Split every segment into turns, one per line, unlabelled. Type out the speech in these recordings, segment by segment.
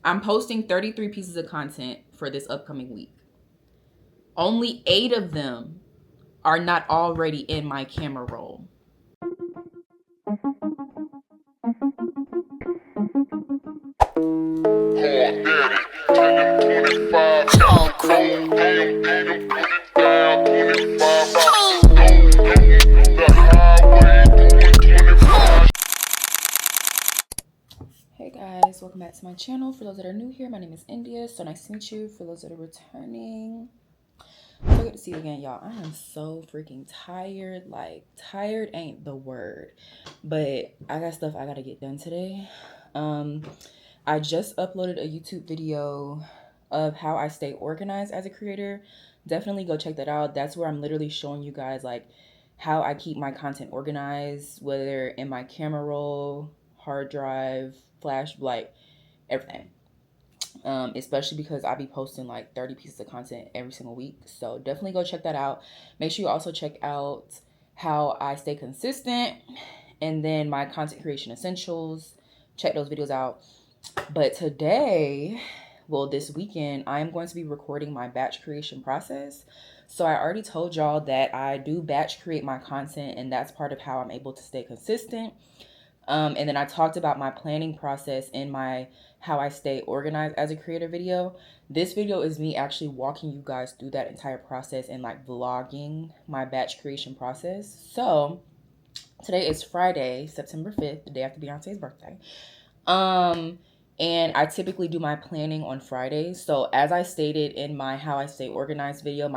I'm posting 33 pieces of content for this upcoming week. Only 8 of them are not already in my camera roll. Hey guys, welcome back to my channel. For those that are new here, my name is India. So nice to meet you. For those that are returning, so good to see you again, y'all. I am so freaking tired. Like, tired ain't the word, but I got stuff I gotta get done today. I just uploaded a YouTube video of how I stay organized as a creator. Definitely go check that out. That's where I'm literally showing you guys like how I keep my content organized, whether in my camera roll, hard drive, flash, like everything. Especially because I be posting like 30 pieces of content every single week. So definitely go check that out. Make sure you also check out how I stay consistent and then my content creation essentials. Check those videos out. But today, well, this weekend, I am going to be recording my batch creation process. So I already told y'all that I do batch create my content, and that's part of how I'm able to stay consistent. And then I talked about my planning process in my how I stay organized as a creator video. This video is me actually walking you guys through that entire process and like vlogging my batch creation process. So today is Friday, September 5th, the day after Beyonce's birthday. And I typically do my planning on Fridays. So as I stated in my how I stay organized video,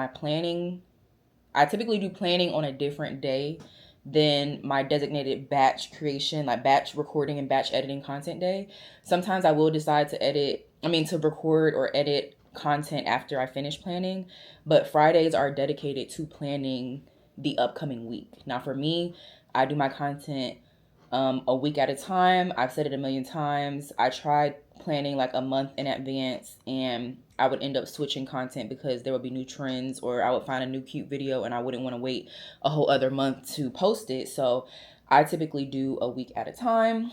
I typically do planning on a different day than my designated batch creation, like batch recording and batch editing content day. Sometimes I will decide to record or edit content after I finish planning, but Fridays are dedicated to planning the upcoming week. Now for me, I do my content a week at a time. I've said it a million times. I tried planning like a month in advance and I would end up switching content because there would be new trends or I would find a new cute video and I wouldn't want to wait a whole other month to post it. So I typically do a week at a time.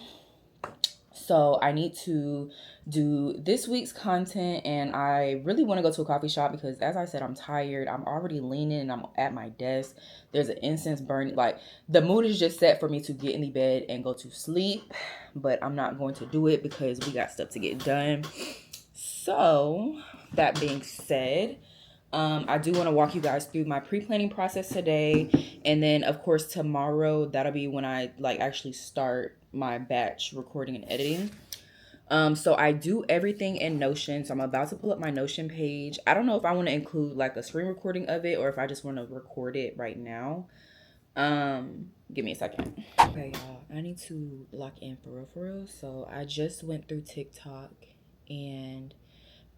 So I need to do this week's content and I really want to go to a coffee shop because as I said, I'm tired. I'm already leaning and I'm at my desk. There's an incense burning. Like the mood is just set for me to get in the bed and go to sleep, but I'm not going to do it because we got stuff to get done. So that being said, I do want to walk you guys through my pre-planning process today. And then of course tomorrow, that'll be when I like actually start my batch recording and editing. So I do everything in Notion. So I'm about to pull up my Notion page. I don't know if I want to include like a screen recording of it or if I just want to record it right now. Give me a second. Okay, y'all, I need to lock in for real. So I just went through TikTok and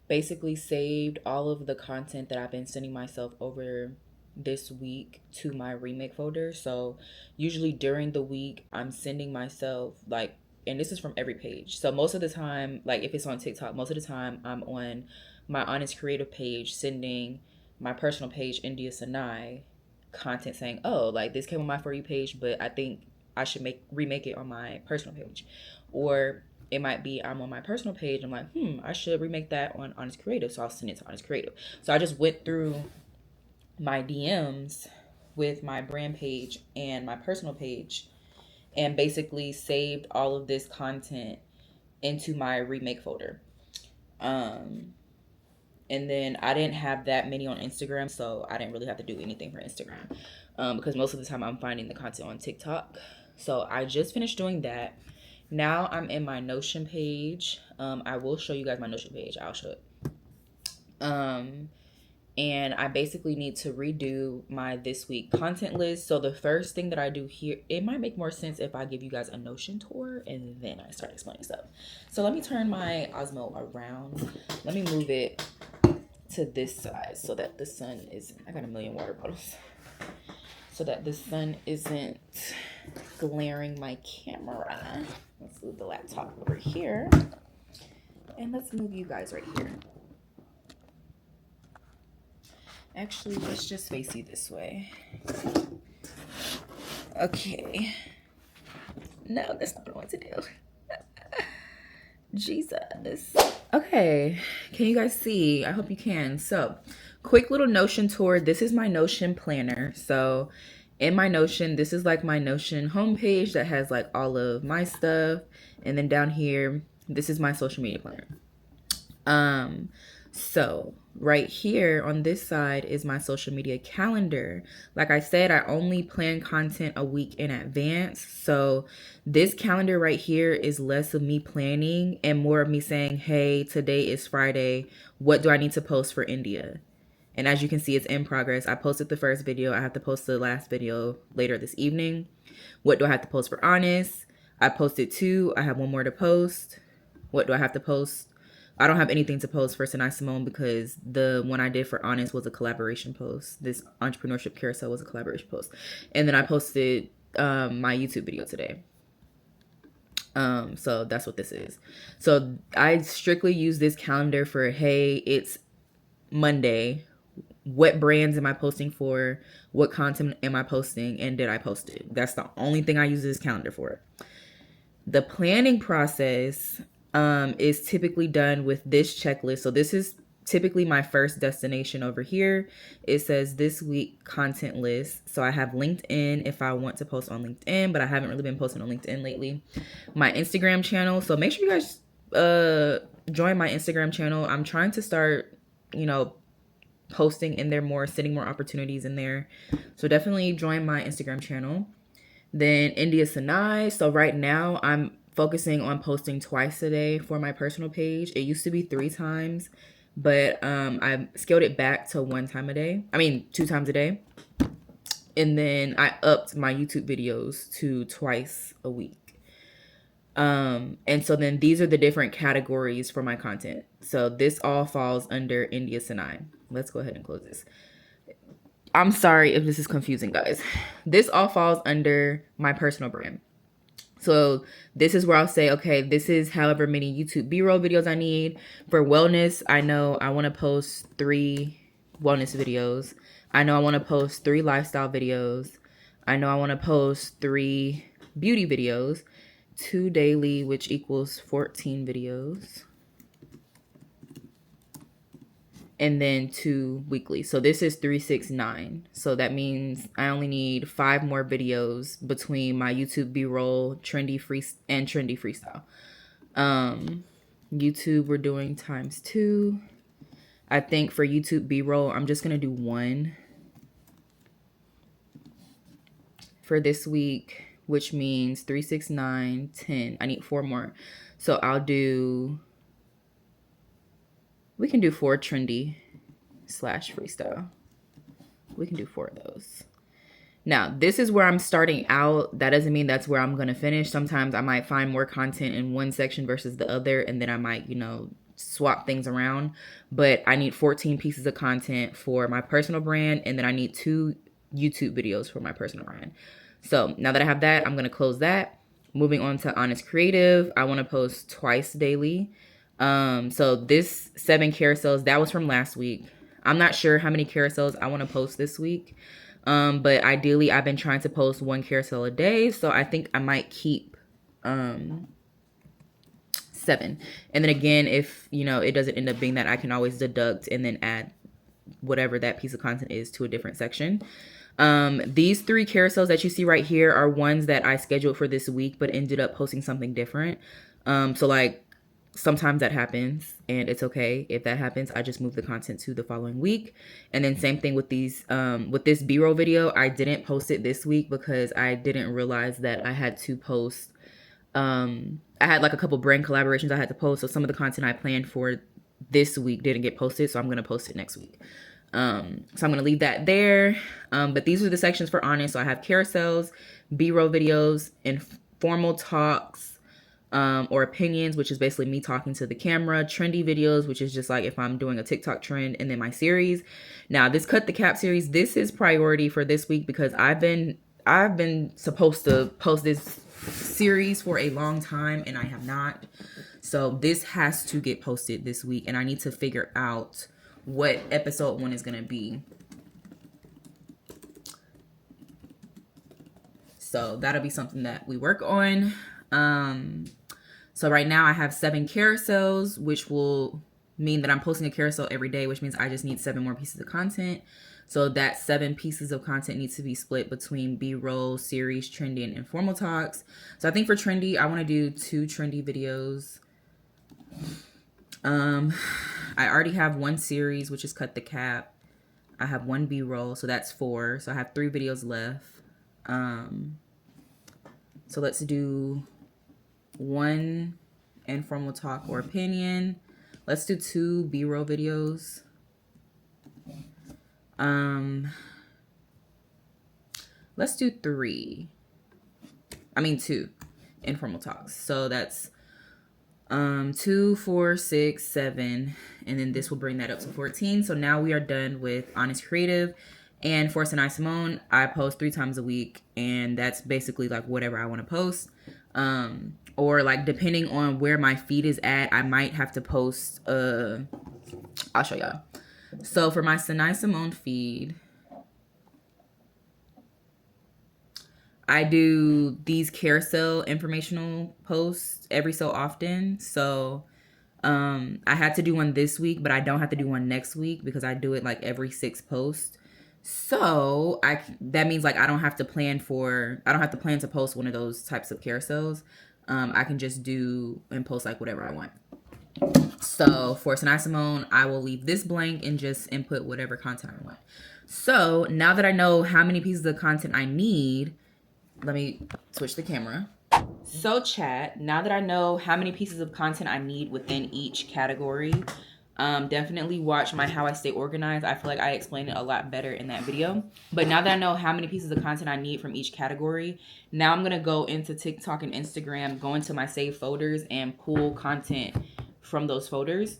basically saved all of the content that I've been sending myself over this week to my remake folder. So usually during the week I'm sending myself like, and this is from every page. So most of the time, like if it's on TikTok, most of the time I'm on my IANYS Creative page sending my personal page, Synai, content saying, oh, like this came on my For You page, but I think I should remake it on my personal page. Or it might be I'm on my personal page, I'm like, I should remake that on IANYS Creative, so I'll send it to IANYS Creative. So I just went through my DMs with my brand page and my personal page and basically saved all of this content into my remake folder. And then I didn't have that many on Instagram, so I didn't really have to do anything for Instagram because most of the time I'm finding the content on TikTok. So I just finished doing that. Now I'm in my Notion page. I will show you guys my Notion page. I'll show it. And I basically need to redo my this week content list. So the first thing that I do here, it might make more sense if I give you guys a Notion tour and then I start explaining stuff. So let me turn my Osmo around. Let me move it to this side so that the sun isn't, I got a million water bottles, so that the sun isn't glaring my camera. Let's move the laptop over here and let's move you guys right here. Actually, let's just face you this way. Okay. No, that's not what I want to do. Jesus. Okay, can you guys see? I hope you can. So, quick little Notion tour. This is my Notion planner. So, in my Notion, this is like my Notion homepage that has like all of my stuff. And then down here, this is my social media planner. So right here on this side is my social media calendar. Like I said, I only plan content a week in advance. So this calendar right here is less of me planning and more of me saying, hey, today is Friday. What do I need to post for India? And as you can see, it's in progress. I posted the first video. I have to post the last video later this evening. What do I have to post for IANYS? I posted 2. I have 1 more to post. What do I have to post? I don't have anything to post for Synai Symone because the one I did for IANYS was a collaboration post. This entrepreneurship carousel was a collaboration post. And then I posted my YouTube video today. So that's what this is. So I strictly use this calendar for, hey, it's Monday. What brands am I posting for? What content am I posting? And did I post it? That's the only thing I use this calendar for. The planning process is typically done with this checklist. So this is typically my first destination over here. It says this week content list. So I have LinkedIn if I want to post on LinkedIn, but I haven't really been posting on LinkedIn lately. My Instagram channel. So make sure you guys join my Instagram channel. I'm trying to start, posting in there more, setting more opportunities in there. So definitely join my Instagram channel. Then India Synai. So right now I'm focusing on posting twice a day for my personal page. It used to be 3 times, but I scaled it back to 1 time a day. 2 times a day. And then I upped my YouTube videos to twice a week. And so then these are the different categories for my content. So this all falls under India Synai. Let's go ahead and close this. I'm sorry if this is confusing, guys. This all falls under my personal brand. So this is where I'll say, okay, this is however many YouTube B-roll videos I need. For wellness, I know I want to post 3 wellness videos. I know I want to post 3 lifestyle videos. I know I want to post 3 beauty videos, 2 daily, which equals 14 videos. And then 2 weekly. So this is 3, 6, 9. So that means I only need 5 more videos between my YouTube B-roll, trendy freestyle. YouTube we're doing times 2. I think for YouTube B-roll, I'm just gonna do 1 for this week, which means 3, 6, 9, 10. I need 4 more. So we can do 4 trendy / freestyle. We can do 4 of those. Now, this is where I'm starting out. That doesn't mean that's where I'm going to finish. Sometimes I might find more content in one section versus the other, and then I might, swap things around. But I need 14 pieces of content for my personal brand, and then I need 2 YouTube videos for my personal brand. So now that I have that, I'm going to close that. Moving on to IANYS Creative, I want to post twice daily. So this 7 carousels, that was from last week. I'm not sure how many carousels I want to post this week. But ideally I've been trying to post 1 carousel a day. So I think I might keep, 7. And then again, if, it doesn't end up being that, I can always deduct and then add whatever that piece of content is to a different section. These 3 carousels that you see right here are ones that I scheduled for this week, but ended up posting something different. So like, sometimes that happens, and it's okay if that happens. I just move the content to the following week. And then same thing with these with this B-roll video. I didn't post it this week because I didn't realize that I had to post I had like a couple brand collaborations I had to post, so some of the content I planned for this week didn't get posted, so I'm going to post it next week. So I'm going to leave that there. But these are the sections for IANYS. So I have carousels, B-roll videos, informal talks, or opinions, which is basically me talking to the camera, trendy videos, which is just like if I'm doing a TikTok trend, and then my series. Now this Cut the Cap series, this is priority for this week because I've been supposed to post this series for a long time and I have not. So this has to get posted this week, and I need to figure out what episode 1 is going to be. So that'll be something that we work on. So right now I have 7 carousels, which will mean that I'm posting a carousel every day, which means I just need 7 more pieces of content. So that 7 pieces of content needs to be split between B-roll, series, trendy, and informal talks. So I think for trendy, I want to do 2 trendy videos. I already have 1 series, which is cut the cap. I have 1 B-roll, so that's 4. So I have 3 videos left. So let's do 1 informal talk or opinion. Let's do 2 B-roll videos. Let's do 2 informal talks. So that's 2, 4, 6, 7, and then this will bring that up to 14. So now we are done with IANYS Creative. And for Synai Symone, I post 3 times a week, and that's basically like whatever I want to post. Or like depending on where my feed is at, I might have to post. I'll show y'all. So for my Synai Symone feed, I do these carousel informational posts every so often. So I had to do one this week, but I don't have to do one next week because I do it like every 6 posts. So that means like I don't have to plan to post one of those types of carousels. I can just do and post like whatever I want. So for Synai Symone, I will leave this blank and just input whatever content I want. So now that I know how many pieces of content I need, let me switch the camera. So chat, now that I know how many pieces of content I need within each category, definitely watch my How I Stay Organized. I feel like I explained it a lot better in that video. But now that I know how many pieces of content I need from each category, now I'm going to go into TikTok and Instagram, go into my saved folders and pull content from those folders.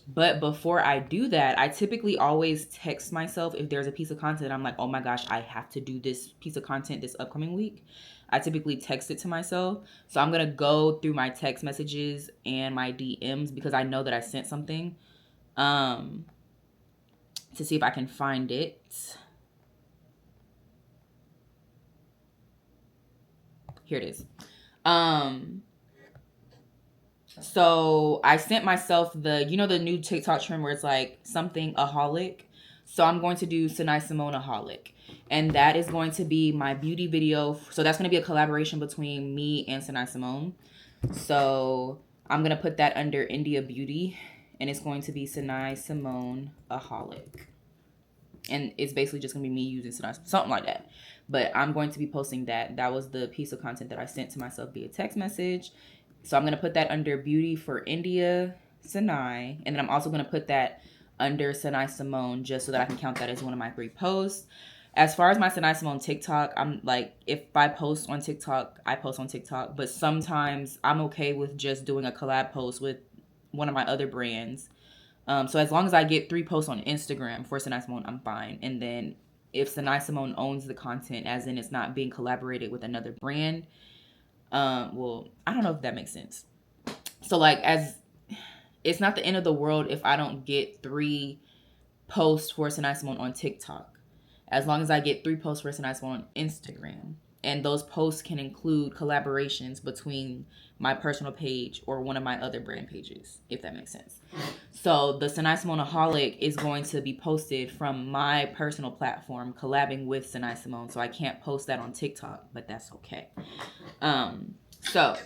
But before I do that, I typically always text myself if there's a piece of content I'm like, oh my gosh, I have to do this piece of content this upcoming week. I typically text it to myself. So I'm going to go through my text messages and my DMs because I know that I sent something to see if I can find it. Here it is. So I sent myself the new TikTok trend where it's like something aholic. So I'm going to do Synai Symone aholic. And that is going to be my beauty video. So that's going to be a collaboration between me and Synai Symone. So I'm going to put that under India Beauty. And it's going to be Synai Symone aholic. And it's basically just going to be me using Synai, something like that. But I'm going to be posting that. That was the piece of content that I sent to myself via text message. So I'm going to put that under Beauty for India, Synai. And then I'm also going to put that under Synai Symone just so that I can count that as one of my 3 posts. As far as my Synai Symone TikTok, I'm like, if I post on TikTok, I post on TikTok. But sometimes I'm okay with just doing a collab post with one of my other brands. So as long as I get 3 posts on Instagram for Synai Symone, I'm fine. And then if Synai Symone owns the content, as in it's not being collaborated with another brand, well, I don't know if that makes sense. So like, as it's not the end of the world if I don't get 3 posts for Synai Symone on TikTok, as long as I get 3 posts for Synai Symone on Instagram. And those posts can include collaborations between my personal page or one of my other brand pages, if that makes sense. So the Synai Symone aholic is going to be posted from my personal platform, collabing with Synai Symone. So I can't post that on TikTok, but that's okay. So,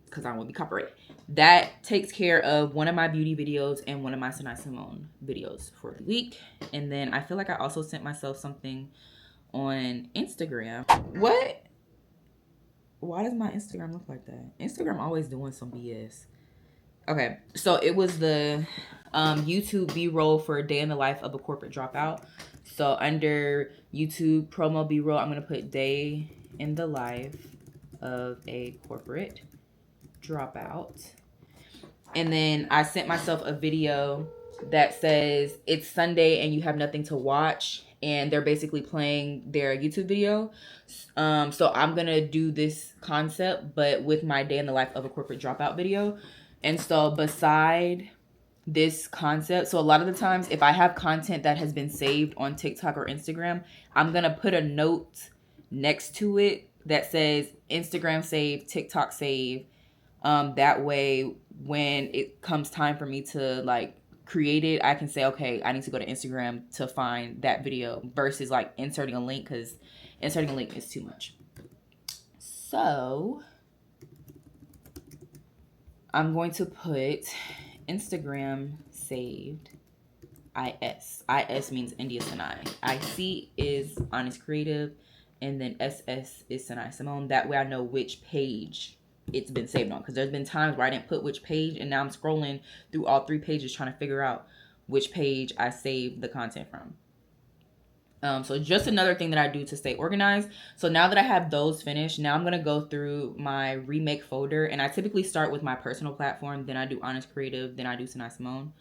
because I won't be copyrighted. That takes care of one of my beauty videos and one of my Synai Symone videos for the week. And then I feel like I also sent myself something on Instagram. What? Why does my Instagram look like that? Instagram always doing some BS. Okay, so it was the YouTube B-roll for a day in the life of a corporate dropout. So under YouTube promo B-roll, I'm going to put day in the life of a corporate dropout. And then I sent myself a video that says it's Sunday and you have nothing to watch, and they're basically playing their YouTube video. So I'm gonna do this concept but with my day in the life of a corporate dropout video. And so beside this concept, so a lot of the times if I have content that has been saved on TikTok or Instagram, I'm gonna put a note next to it that says Instagram save, TikTok save. That way, when it comes time for me to like create it, I can say, okay, I need to go to Instagram to find that video versus like inserting a link, because inserting a link is too much. So I'm going to put Instagram saved IS. IS means India Synai. IC is IANYS Creative, and then SS is Synai Symone. That way I know which page it's been saved on, because there's been times where I didn't put which page, and now I'm scrolling through all 3 pages trying to figure out which page I saved the content from. So just another thing that I do to stay organized. So now that I have those finished, now I'm going to go through my remake folder, and I typically start with my personal platform, then I do IANYS Creative, then I do Synai Symone.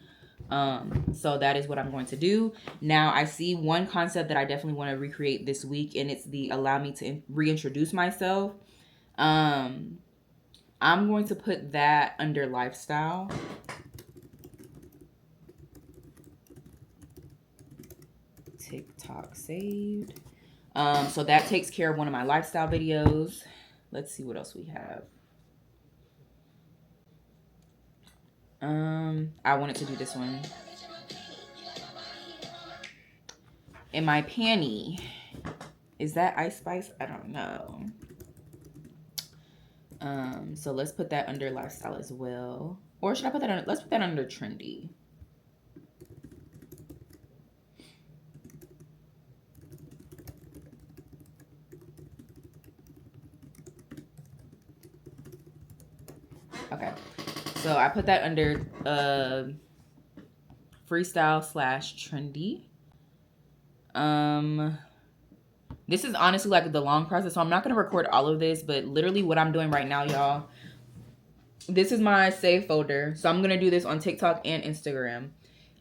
So that is what I'm going to do. Now I see one concept that I definitely want to recreate this week, and it's the allow me to reintroduce myself. I'm going to put that under lifestyle. TikTok saved. So that takes care of one of my lifestyle videos. Let's see what else we have. I wanted to do this one. In my panty. Is that Ice Spice? I don't know. So let's put that under lifestyle as well. Or should I put that under, let's put that under trendy. Okay. So I put that under freestyle / trendy. This is honestly like the long process, so I'm not going to record all of this, but literally what I'm doing right now, y'all, this is my save folder. So I'm going to do this on TikTok and Instagram.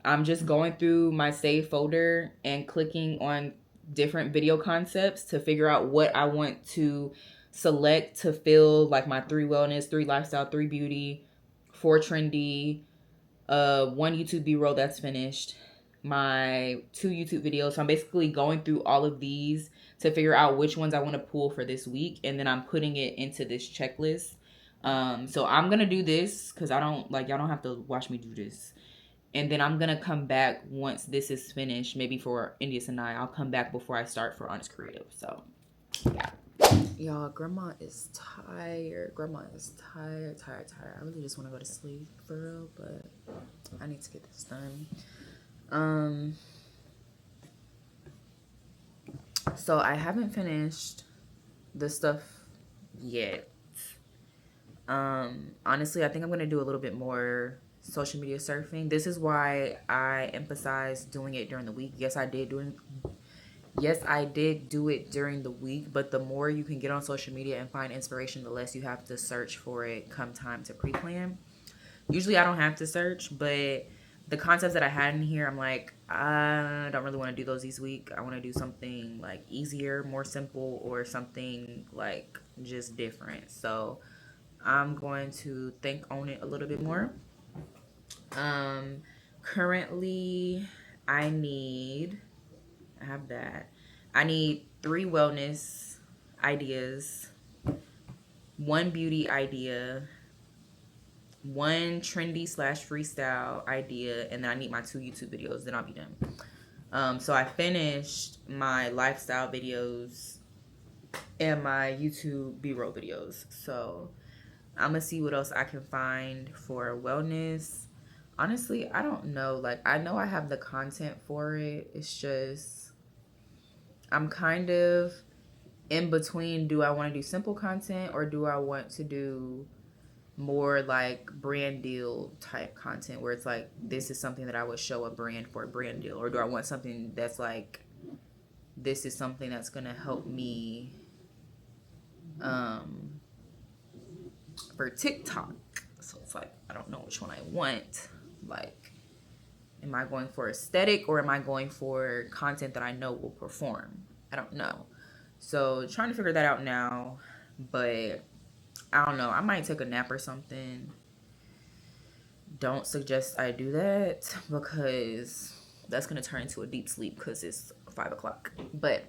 I'm just going through my save folder and clicking on different video concepts to figure out what I want to select to fill like my 3 wellness, 3 lifestyle, 3 beauty, 4 trendy, 1 YouTube B-roll that's finished, my 2 YouTube videos. So I'm basically going through all of these to figure out which ones I want to pull for this week, and then I'm putting it into this checklist. So I'm gonna do this because I don't like, y'all don't have to watch me do this. And then I'm gonna come back once this is finished, maybe for India Synai. I'll come back before I start for IANYS Creative. So yeah. Y'all, grandma is tired. Grandma is tired. I really just want to go to sleep for real, but I need to get this done. So I haven't finished the stuff yet. Honestly, I think I'm gonna do a little bit more social media surfing. This is why I emphasize doing it during the week. Yes, I did do it during the week, but the more you can get on social media and find inspiration, the less you have to search for it come time to pre-plan. Usually I don't have to search, but the concepts that I had in here, I'm like, I don't really want to do those this week. I want to do something like easier, more simple, or something like just different. So I'm going to think on it a little bit more. Currently I have that. I need 3 wellness ideas, 1 beauty idea, 1 trendy / freestyle idea, and then I need my 2 YouTube videos, then I'll be done. So I finished my lifestyle videos and my YouTube B-roll videos. So I'm gonna see what else I can find for wellness. Honestly, I don't know. Like, I know I have the content for it. It's just, I'm kind of in between. Do I want to do simple content, or do I want to do more like brand deal type content where it's like, this is something that I would show a brand for a brand deal? Or do I want something that's like, this is something that's going to help me for TikTok? So it's like, I don't know which one I want. Like, am I going for aesthetic, or am I going for content that I know will perform? I don't know. So trying to figure that out now, but I don't know. I might take a nap or something. Don't suggest I do that, because that's going to turn into a deep sleep because it's 5 o'clock. But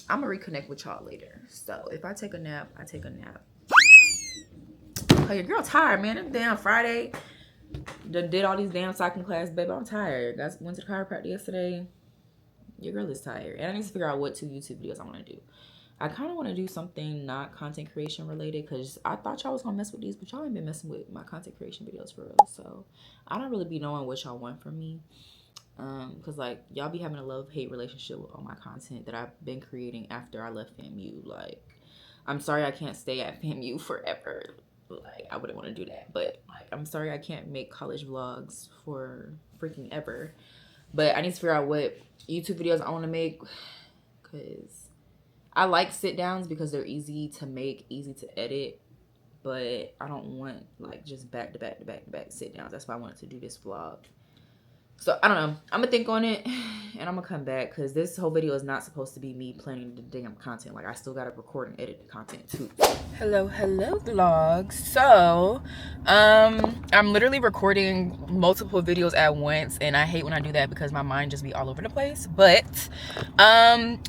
I'm gonna reconnect with y'all later. So if I take a nap, I take a nap. Oh, your girl tired, man. It's damn Friday. Did all these damn cycling class, baby. I'm tired. Guys, went to the chiropractor yesterday. Your girl is tired. And I need to figure out what 2 YouTube videos I want to do. I kind of want to do something not content creation related, because I thought y'all was going to mess with these, but y'all ain't been messing with my content creation videos for real. So I don't really be knowing what y'all want from me. Because like y'all be having a love-hate relationship with all my content that I've been creating after I left FAMU. Like, I'm sorry I can't stay at FAMU forever. Like, I wouldn't want to do that. But like, I'm sorry I can't make college vlogs for freaking ever. But I need to figure out what YouTube videos I want to make, because I like sit downs because they're easy to make, easy to edit. But I don't want like just back to back to back to back sit downs. That's why I wanted to do this vlog. So I don't know. I'm gonna think on it and I'm gonna come back, because this whole video is not supposed to be me planning the damn content. Like, I still gotta record and edit the content too. Hello vlog. So I'm literally recording multiple videos at once, and I hate when I do that because my mind just be all over the place. But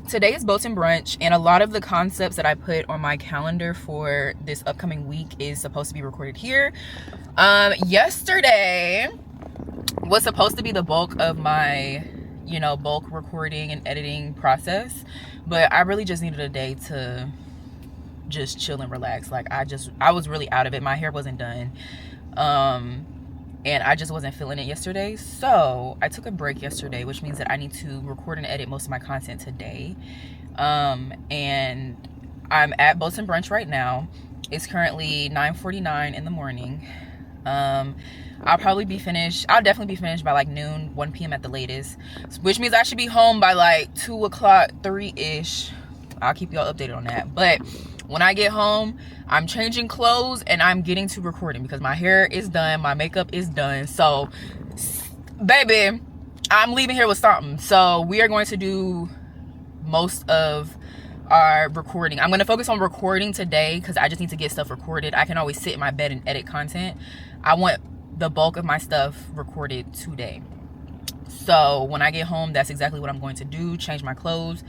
today is Boats and Brunch, and a lot of the concepts that I put on my calendar for this upcoming week is supposed to be recorded here. Yesterday was supposed to be the bulk of my, you know, bulk recording and editing process, but I really just needed a day to just chill and relax. Like, I was really out of it. My hair wasn't done, and I just wasn't feeling it yesterday. So I took a break yesterday, which means that I need to record and edit most of my content today. And I'm at Boats and Brunch right now. It's currently 9:49 in the morning. I'll definitely be finished by like noon, 1 p.m. at the latest, which means I should be home by like 2 o'clock, 3-ish. I'll keep y'all updated on that. But when I get home, I'm changing clothes and I'm getting to recording, because my hair is done, my makeup is done. So baby, I'm leaving here with something. So we are going to do most of our recording. I'm going to focus on recording today because I just need to get stuff recorded. I can always sit in my bed and edit content. I want the bulk of my stuff recorded today. So when I get home, that's exactly what I'm going to do. Change my clothes,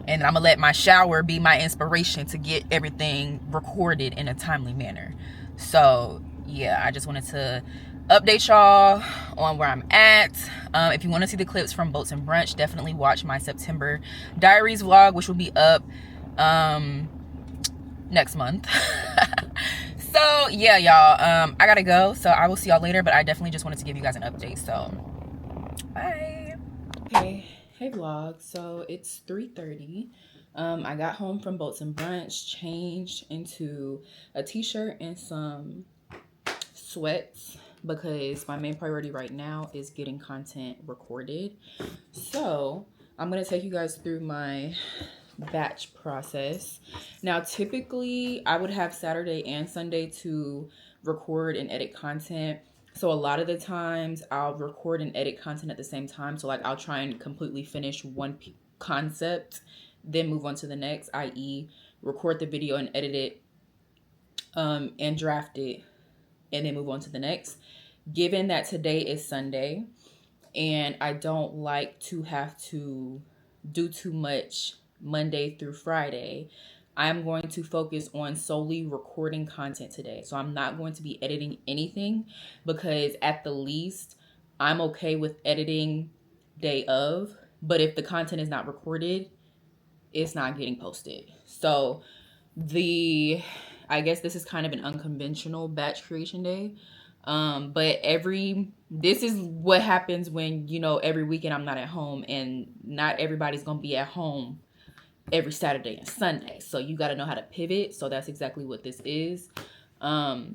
and I'm gonna let my shower be my inspiration to get everything recorded in a timely manner. So yeah, I just wanted to update y'all on where I'm at. If you want to see the clips from Boats and Brunch, definitely watch my September diaries vlog, which will be up next month. So yeah, y'all, I gotta go, so I will see y'all later, but I definitely just wanted to give you guys an update. So bye. Okay, hey vlog. So it's 3:30. I got home from Boats and Brunch, changed into a t-shirt and some sweats, because my main priority right now is getting content recorded. So I'm gonna take you guys through my batch process. Now, typically I would have Saturday and Sunday to record and edit content. So a lot of the times I'll record and edit content at the same time. So like, I'll try and completely finish one concept, then move on to the next, i.e. record the video and edit it, and draft it, and then move on to the next. Given that today is Sunday and I don't like to have to do too much Monday through Friday, I'm going to focus on solely recording content today. So I'm not going to be editing anything, because at the least I'm okay with editing day of, but if the content is not recorded, it's not getting posted. So I guess this is kind of an unconventional batch creation day. But this is what happens when, you know, every weekend I'm not at home, and not everybody's gonna be at home every Saturday and Sunday. So you got to know how to pivot. So that's exactly what this is. So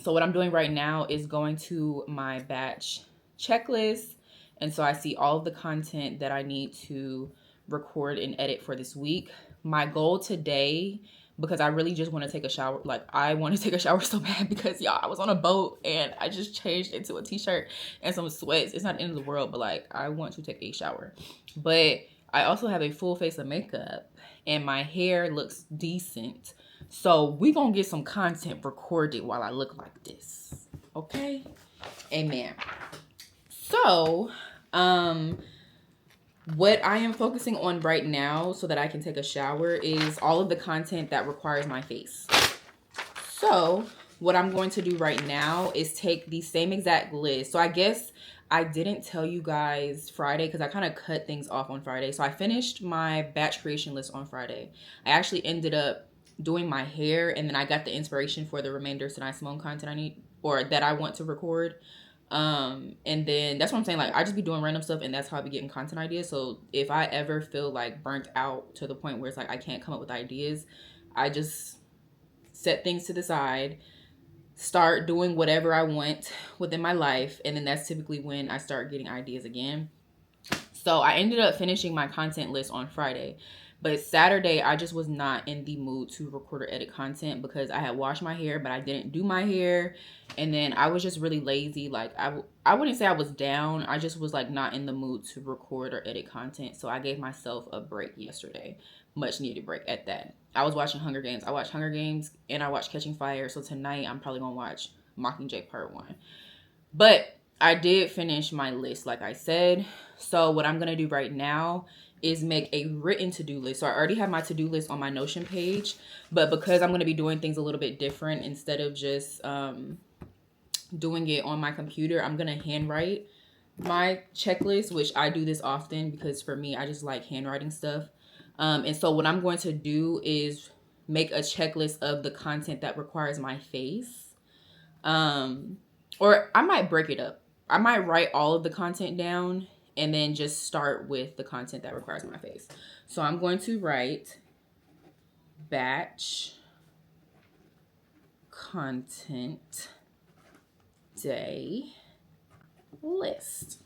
what I'm doing right now is going to my batch checklist. And so I see all of the content that I need to record and edit for this week. My goal today, because I really just want to take a shower. Like, I want to take a shower so bad, because y'all, I was on a boat and I just changed into a t-shirt and some sweats. It's not the end of the world, but like, I want to take a shower. But I also have a full face of makeup and my hair looks decent. So we gonna get some content recorded while I look like this. Okay? Amen. So, What I am focusing on right now so that I can take a shower is all of the content that requires my face. So what I'm going to do right now is take the same exact list. So I guess I didn't tell you guys Friday because I kind of cut things off on Friday. So I finished my batch creation list on Friday. I actually ended up doing my hair, and then I got the inspiration for the remainder of Synai Symone content I need, or that I want to record. And then that's what I'm saying, like I just be doing random stuff, and that's how I be getting content ideas. So if I ever feel like burnt out to the point where it's like I can't come up with ideas, I just set things to the side, start doing whatever I want within my life, and then that's typically when I start getting ideas again. So I ended up finishing my content list on Friday, but Saturday I just was not in the mood to record or edit content because I had washed my hair, but I didn't do my hair, and then I was just really lazy. Like I wouldn't say I was down, I just was like not in the mood to record or edit content. So I gave myself a break yesterday, much needed break at that. I was watching Hunger Games. I watched Hunger Games and I watched Catching Fire. So tonight I'm probably gonna watch Mockingjay Part 1. But I did finish my list, like I said. So what I'm gonna do right now is make a written to-do list. So I already have my to-do list on my Notion page, but because I'm gonna be doing things a little bit different, instead of just doing it on my computer, I'm gonna handwrite my checklist, which I do this often because for me, I just like handwriting stuff. And so what I'm going to do is make a checklist of the content that requires my face. Or I might break it up. I might write all of the content down and then just start with the content that requires my face. So I'm going to write batch content day list.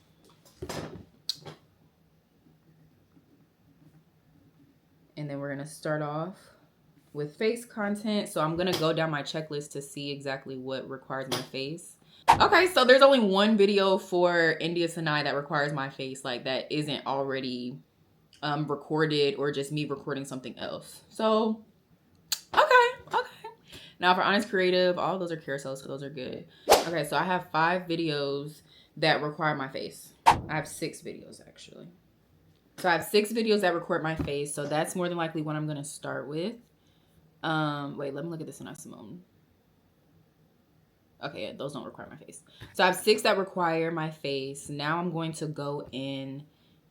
And then we're going to start off with face content. So I'm going to go down my checklist to see exactly what requires my face. Okay, so there's only one video for India Synai that requires my face, like that isn't already recorded or just me recording something else. So, okay. Now for IANYS Creative, all those are carousels, so those are good. Okay, so I have 5 videos that require my face. I have 6 videos actually. So I have 6 videos that record my face. So that's more than likely what I'm going to start with. Wait, let me look at this in Symone. Okay, yeah, those don't require my face. So I have 6 that require my face. Now I'm going to go in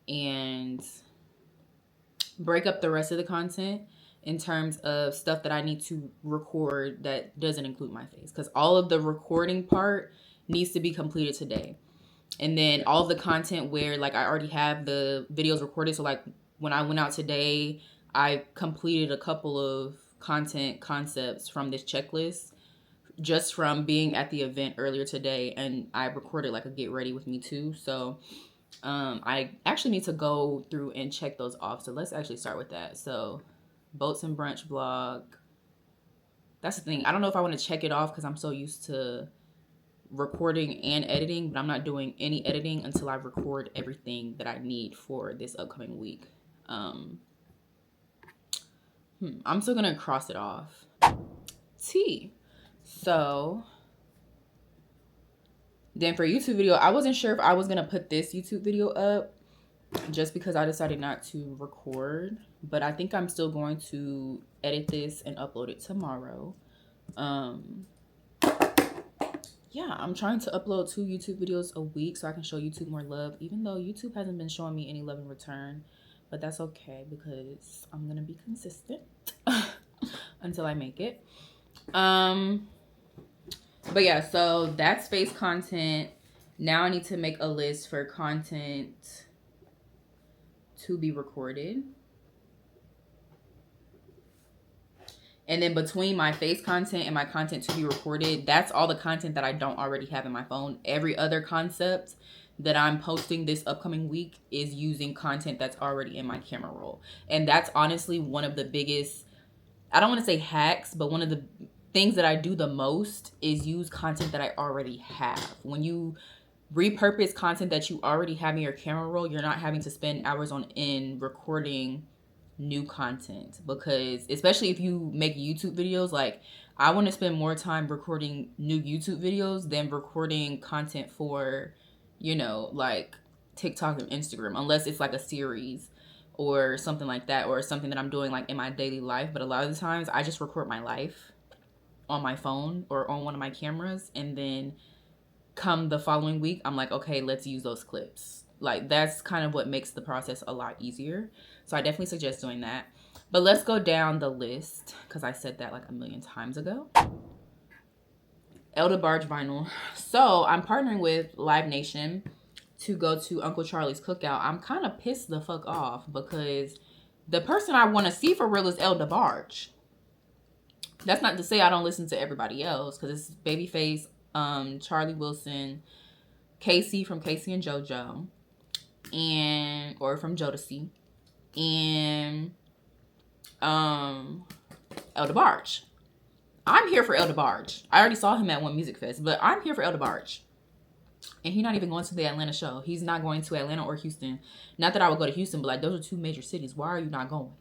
and break up the rest of the content in terms of stuff that I need to record that doesn't include my face. Because all of the recording part needs to be completed today. And then all the content where like I already have the videos recorded. So like when I went out today, I completed a couple of content concepts from this checklist just from being at the event earlier today. And I recorded like a get ready with me too. So I actually need to go through and check those off. So let's actually start with that. So Boats and Brunch vlog. That's the thing. I don't know if I want to check it off because I'm so used to recording and editing, but I'm not doing any editing until I record everything that I need for this upcoming week. I'm still gonna cross it off. So then for YouTube video, I wasn't sure if I was gonna put this YouTube video up just because I decided not to record, but I think I'm still going to edit this and upload it tomorrow. Yeah, I'm trying to upload 2 YouTube videos a week so I can show YouTube more love, even though YouTube hasn't been showing me any love in return. But that's okay because I'm going to be consistent until I make it. But yeah, so that's face content. Now I need to make a list for content to be recorded. And then between my face content and my content to be recorded, that's all the content that I don't already have in my phone. Every other concept that I'm posting this upcoming week is using content that's already in my camera roll. And that's honestly one of the biggest, I don't want to say hacks, but one of the things that I do the most is use content that I already have. When you repurpose content that you already have in your camera roll, you're not having to spend hours on end recording new content, because especially if you make YouTube videos, like I want to spend more time recording new YouTube videos than recording content for, you know, like TikTok and Instagram, unless it's like a series or something like that, or something that I'm doing like in my daily life. But a lot of the times I just record my life on my phone or on one of my cameras, and then come the following week, I'm like, okay, let's use those clips. Like, that's kind of what makes the process a lot easier. So I definitely suggest doing that. But let's go down the list, because I said that like a million times ago. Elder Barge vinyl. So I'm partnering with Live Nation to go to Uncle Charlie's cookout. I'm kind of pissed the fuck off because the person I want to see for real is Elder Barge. That's not to say I don't listen to everybody else, because it's Babyface, Charlie Wilson, Casey from Casey and JoJo, and or from Jodeci, and Elder Barge. I'm here for Elder Barge. I already saw him at one music fest, but I'm here for Elder Barge. And he's not even going to the Atlanta show. He's not going to Atlanta or Houston. Not that I would go to Houston, but like, those are two major cities. Why are you not going?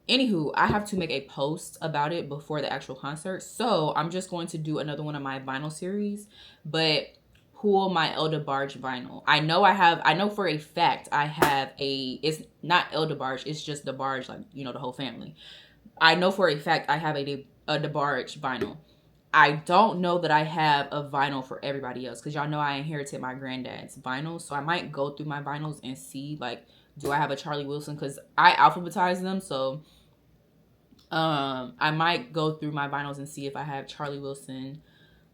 Anywho, I have to make a post about it before the actual concert. So I'm just going to do another one of my vinyl series, but pull my Elder Barge vinyl. I know for a fact I have it's not Elder Barge, it's just the Barge, like, you know, the whole family. I know for a fact I have a DeBarge vinyl. I don't know that I have a vinyl for everybody else, because y'all know I inherited my granddad's vinyl. So I might go through my vinyls and see, like, do I have a Charlie Wilson? Because I alphabetize them. So I might go through my vinyls and see if I have Charlie Wilson,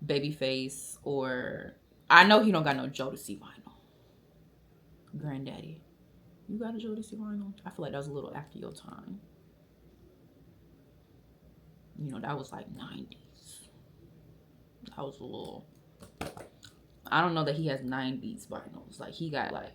Babyface, or I know he don't got no Jodeci vinyl. Granddaddy, you got a Jodeci vinyl? I feel like that was a little after your time. You know, that was like 90s. That was a little... I don't know that he has 90s vinyls. Like, he got, like,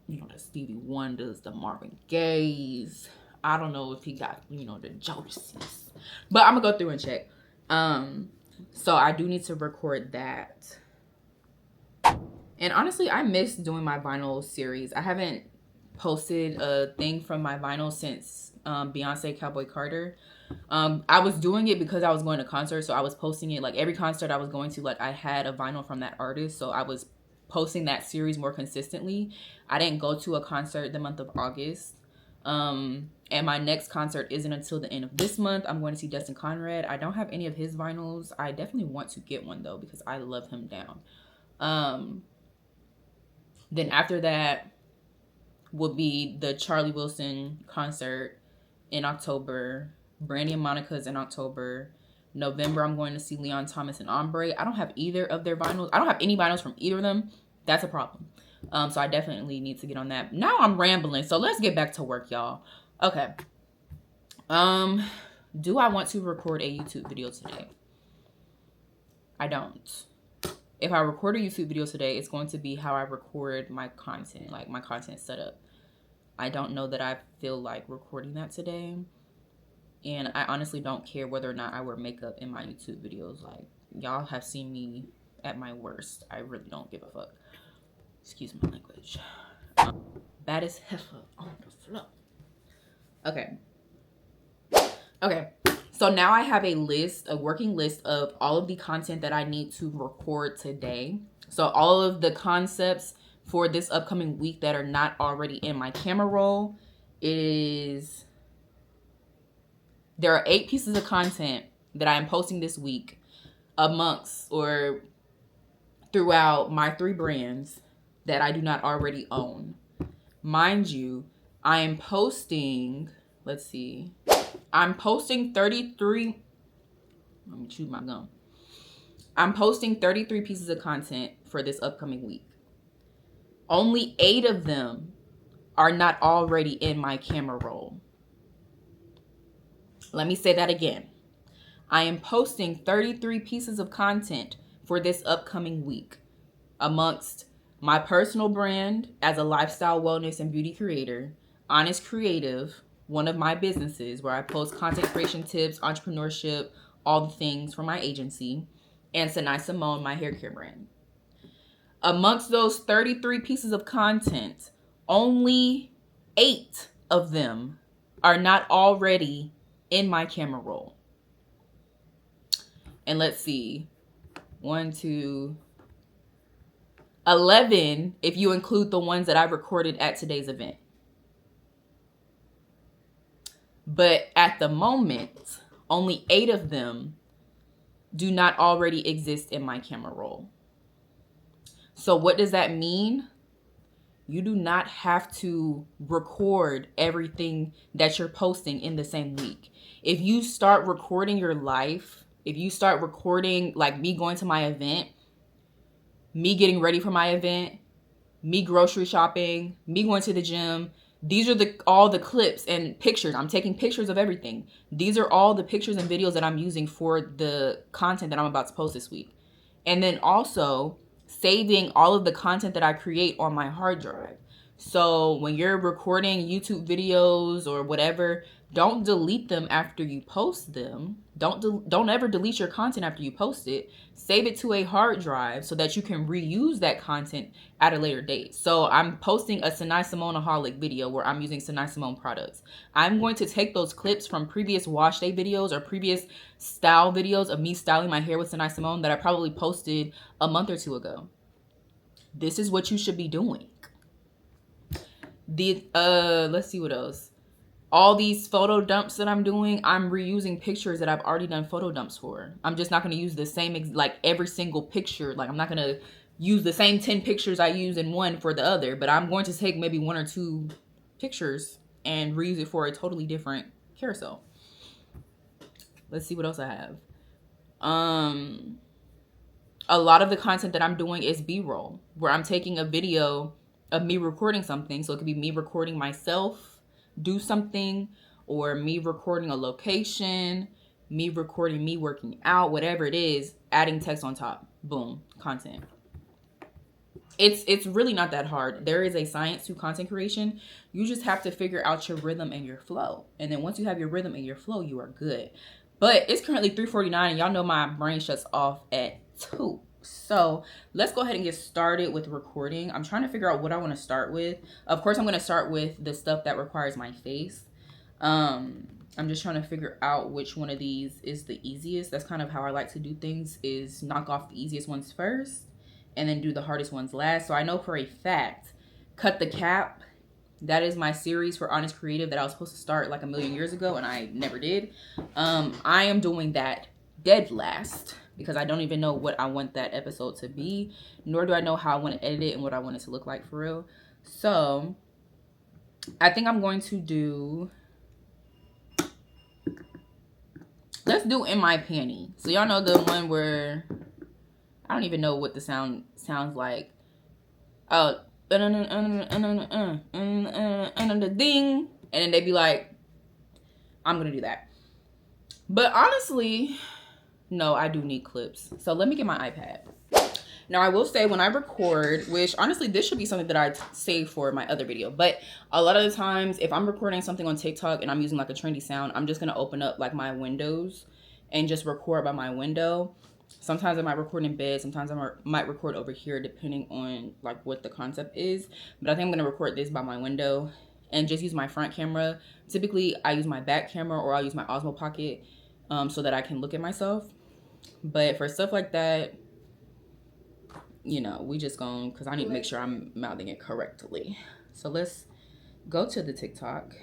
you know, the Stevie Wonders, the Marvin Gayes. I don't know if he got, you know, the Jodeci's. But I'm gonna go through and check. So I do need to record that. And honestly, I miss doing my vinyl series. I haven't posted a thing from my vinyl since Beyonce Cowboy Carter. I was doing it because I was going to concerts, so I was posting it like every concert I was going to, like, I had a vinyl from that artist, so I was posting that series more consistently. I didn't go to a concert the month of August, and my next concert isn't until the end of this month. I'm going to see Dustin Conrad. I don't have any of his vinyls. I definitely want to get one though, because I love him down. Then after that will be the Charlie Wilson concert in October. Brandy and Monica's in October. November, I'm going to see Leon Thomas and Ombre. I don't have either of their vinyls. I don't have any vinyls from either of them. That's a problem. So I definitely need to get on that. Now I'm rambling, so let's get back to work, y'all. Okay. Do I want to record a YouTube video today? I don't. If I record a YouTube video today, it's going to be how I record my content, like my content setup. I don't know that I feel like recording that today. And I honestly don't care whether or not I wear makeup in my YouTube videos. Like, y'all have seen me at my worst. I really don't give a fuck. Excuse my language. Baddest heifer on the floor. Okay. Okay. So now I have a working list of all of the content that I need to record today. So all of the concepts for this upcoming week that are not already in my camera roll is... There are 8 pieces of content that I am posting this week amongst or throughout my 3 brands that I do not already own. Mind you, I am posting, let's see, I'm posting 33, let me chew my gum. I'm posting 33 pieces of content for this upcoming week. Only 8 of them are not already in my camera roll. Let me say that again. I am posting 33 pieces of content for this upcoming week amongst my personal brand as a lifestyle, wellness, and beauty creator, IANYS Creative, one of my businesses where I post content creation tips, entrepreneurship, all the things for my agency, and Symone, my hair care brand. Amongst those 33 pieces of content, only 8 of them are not already in my camera roll. And let's see. 1, 2. 11 if you include the ones that I recorded at today's event. But at the moment, only 8 of them do not already exist in my camera roll. So what does that mean? You do not have to record everything that you're posting in the same week. If you start recording your life, if you start recording like me going to my event, me getting ready for my event, me grocery shopping, me going to the gym, these are all the clips and pictures. I'm taking pictures of everything. These are all the pictures and videos that I'm using for the content that I'm about to post this week. And then also saving all of the content that I create on my hard drive. So when you're recording YouTube videos or whatever, don't delete them after you post them. Don't ever delete your content after you post it. Save it to a hard drive so that you can reuse that content at a later date. So I'm posting a Synai Symone-aholic video where I'm using Synai Symone products. I'm going to take those clips from previous wash day videos or previous style videos of me styling my hair with Synai Symone that I probably posted a month or 2 ago. This is what you should be doing. Let's see what else. All these photo dumps that I'm doing, I'm reusing pictures that I've already done photo dumps for. I'm just not going to use the same, like every single picture. Like I'm not going to use the same 10 pictures I use in one for the other, but I'm going to take maybe 1 or 2 pictures and reuse it for a totally different carousel. Let's see what else I have. A lot of the content that I'm doing is B-roll, where I'm taking a video of me recording something. So it could be me recording myself do something, or me recording a location, me recording me working out, whatever it is, adding text on top. Boom, content. It's really not that hard. There is a science to content creation. You just have to figure out your rhythm and your flow. And then once you have your rhythm and your flow, you are good. But it's currently 3:49 and y'all know my brain shuts off at 2. So let's go ahead and get started with recording. I'm trying to figure out what I want to start with. Of course, I'm going to start with the stuff that requires my face. I'm just trying to figure out which one of these is the easiest. That's kind of how I like to do things, is knock off the easiest ones first and then do the hardest ones last. So I know for a fact, Cut the Cap, that is my series for IANYS Creative that I was supposed to start like a million years ago and I never did. I am doing that dead last, because I don't even know what I want that episode to be, nor do I know how I want to edit it and what I want it to look like for real. So I think I'm going to do, let's do In My Panty. So y'all know the one where I don't even know what the sound sounds like. Oh, ding, and then they be like, I'm gonna do that. But honestly, no, I do need clips. So let me get my iPad. Now I will say when I record, which honestly this should be something that I save for my other video, but a lot of the times if I'm recording something on TikTok and I'm using like a trendy sound, I'm just gonna open up like my windows and just record by my window. Sometimes I might record in bed, sometimes I might record over here depending on like what the concept is. But I think I'm gonna record this by my window and just use my front camera. Typically I use my back camera or I'll use my Osmo Pocket so that I can look at myself. But for stuff like that, you know, we just going, because I need to make sure I'm mouthing it correctly. So let's go to the TikTok.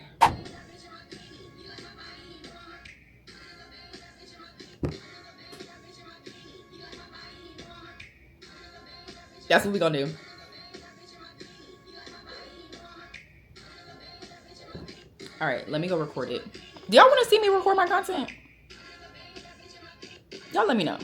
That's what we're gonna do. All right, let me go record it. Do y'all want to see me record my content? Y'all let me know.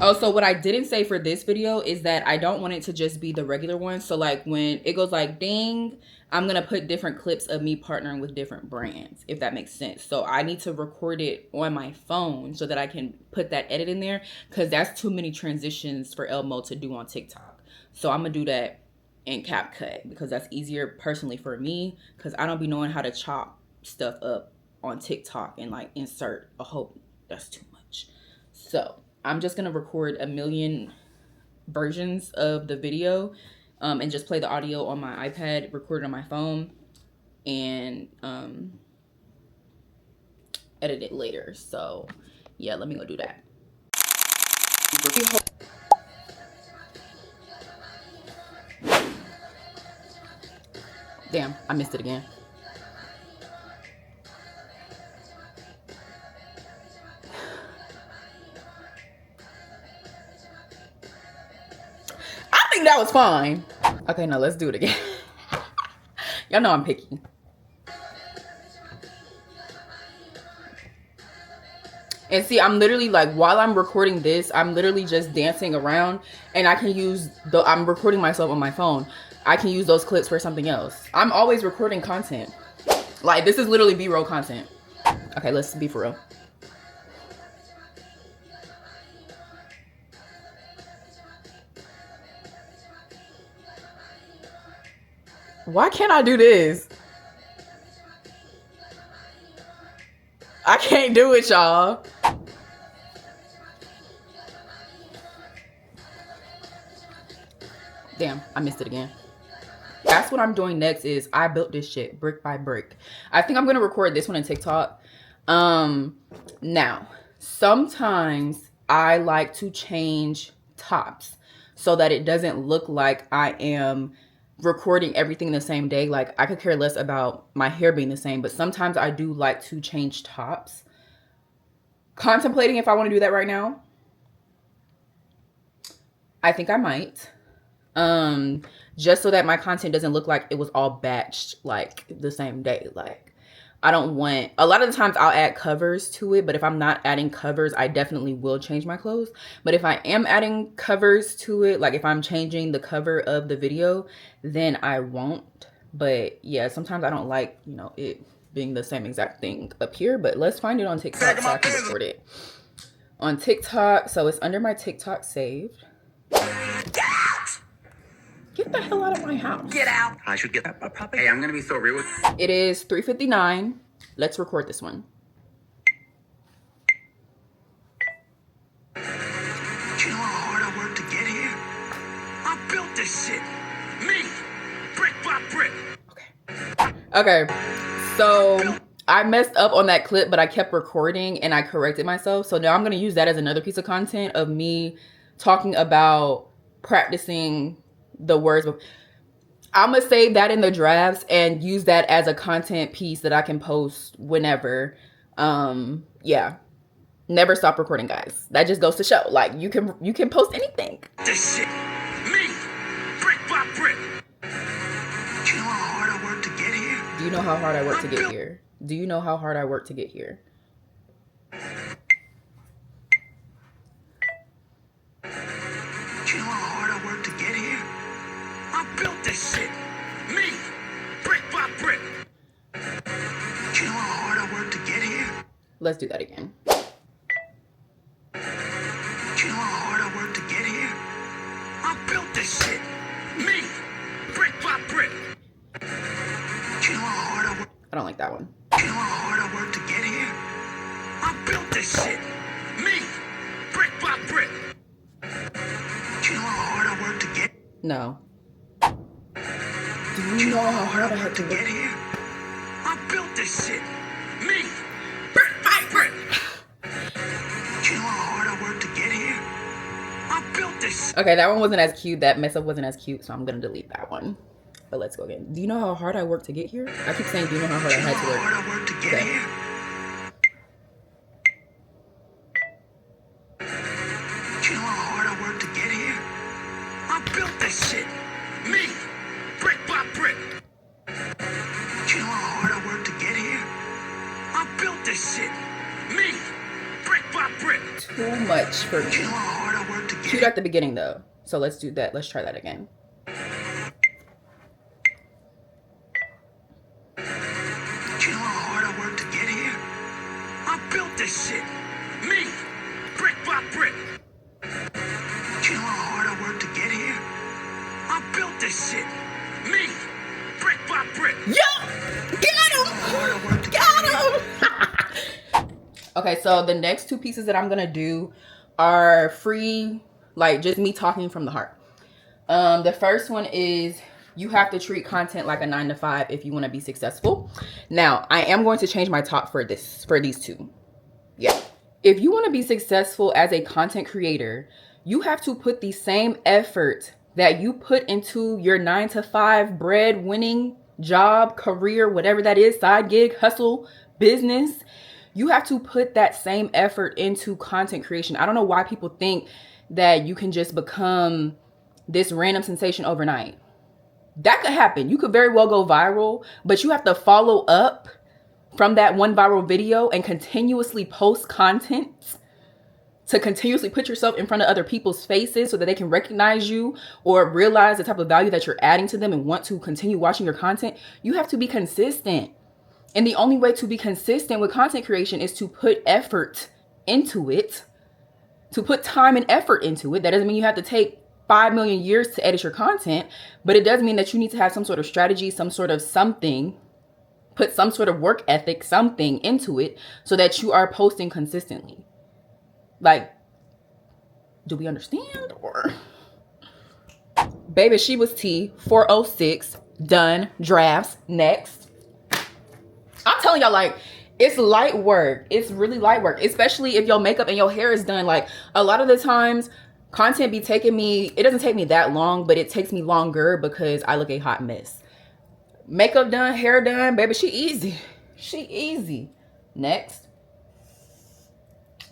Oh, so what I didn't say for this video is that I don't want it to just be the regular one. So like when it goes like ding, I'm going to put different clips of me partnering with different brands, if that makes sense. So I need to record it on my phone so that I can put that edit in there, because that's too many transitions for Elmo to do on TikTok. So I'm going to do that in CapCut because that's easier personally for me, because I don't be knowing how to chop stuff up on TikTok and like insert a whole, that's too much. So I'm just gonna record a million versions of the video and just play the audio on my iPad, record it on my phone, and edit it later. So yeah, let me go do that. Damn, I missed it again. I think that was fine. Okay, now let's do it again. Y'all know I'm picky. And see, I'm literally like, while I'm recording this, I'm literally just dancing around, and I can use I'm recording myself on my phone. I can use those clips for something else. I'm always recording content. Like, this is literally B-roll content. Okay, let's be for real. Why can't I do this? I can't do it, y'all. Damn, I missed it again. That's what I'm doing next. Is I built this shit brick by brick. I think I'm gonna record this one in TikTok. Now, sometimes I like to change tops so that it doesn't look like I am recording everything the same day. Like, I could care less about my hair being the same, but sometimes I do like to change tops. Contemplating if I want to do that right now. I think I might. Just so that my content doesn't look like it was all batched like the same day. Like, I don't want, a lot of the times I'll add covers to it, but if I'm not adding covers, I definitely will change my clothes. But if I am adding covers to it, like if I'm changing the cover of the video, then I won't. But yeah, sometimes I don't like, you know, it being the same exact thing up here. But let's find it on TikTok so I can record it on TikTok. So it's under my TikTok saved. Get the hell out of my house.
Get out. I should get a puppy. Hey, I'm going to be so real with you.
It is 3:59. Let's record this one.
Do you know how hard I worked to get here? I built this shit. Me. Brick by brick.
Okay. So I messed up on that clip, but I kept recording and I corrected myself. So now I'm going to use that as another piece of content of me talking about practicing the words. I'm gonna save that in the drafts and use that as a content piece that I can post whenever. Yeah, never stop recording, guys. That just goes to show, like, you can post anything.
This shit, me, brick by brick. Do you know how hard I worked to get here?
Do you know how hard I worked to get here? Do you know how hard I worked to get here?
Do you know how hard I worked to get here? I built this shit. Me. Brick by brick. Do you know how hard I worked to get here?
Let's do that again.
Do you know how hard I worked to get here? I built this shit. Me. Brick by brick. Do you know how hard I worked?
I don't like that one.
Do you know how hard I worked to get here? I built this shit. Me. Brick by brick. Do you know how hard I worked to get?
No. Do you know how hard I had to
get here? I built this shit. Me. Brick by brick. Do you know how hard I worked to get here? I built this.
Okay, that one wasn't as cute. That mess up wasn't as cute, so I'm gonna delete that one. But let's go again. Do you know how hard I worked to get here? I keep saying, do you know how hard I had to work?
How hard I worked to get here? Do you know how hard I worked to get here? I built this shit. Me. Brick by brick. Do you know how hard I worked to get here? I built this shit. Me. Brick by brick.
Too much for me.
Do you know how hard I worked to get
Cute at the beginning though. So let's do that. Let's try that again.
Do you know how hard I worked to get here? I built this shit. Me. Brick by brick. Do you know how hard I worked to get here? I built this shit. Me. Brick by brick.
Yo! Got him! Okay, so the next two pieces that I'm gonna do are free, like just me talking from the heart. The first one is, you have to treat content like a 9 to 5 if you want to be successful. Now, I am going to change my top for these two. Yeah. If you want to be successful as a content creator, you have to put the same effort that you put into your 9 to 5 bread winning job, career, whatever that is, side gig, hustle, business, you have to put that same effort into content creation. I don't know why people think that you can just become this random sensation overnight. That could happen. You could very well go viral, but you have to follow up from that one viral video and continuously post content to continuously put yourself in front of other people's faces so that they can recognize you or realize the type of value that you're adding to them and want to continue watching your content. You have to be consistent. And the only way to be consistent with content creation is to put effort into it, to put time and effort into it. That doesn't mean you have to take 5 million years to edit your content, but it does mean that you need to have some sort of strategy, some sort of something, put some sort of work ethic, something into it so that you are posting consistently. Like, do we understand? Or baby, she was T 406 done drafts next. I'm telling y'all, like, it's light work. It's really light work, especially if your makeup and your hair is done. Like, a lot of the times content be taking me, it doesn't take me that long, but it takes me longer because I look a hot mess. Makeup done, hair done, baby, she easy. She easy. Next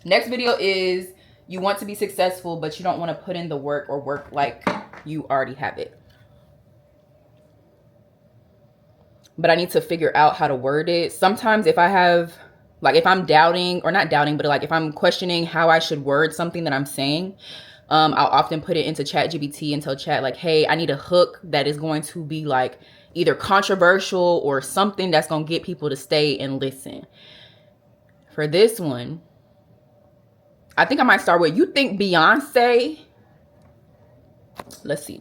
video is you want to be successful, but you don't want to put in the work or work like you already have it. But I need to figure out how to word it. Sometimes if I have, like, if I'm doubting, or not doubting, but like if I'm questioning how I should word something that I'm saying, I'll often put it into ChatGPT and tell Chat, like, hey, I need a hook that is going to be like either controversial or something that's going to get people to stay and listen. For this one, I think I might start with, you think Beyonce, let's see.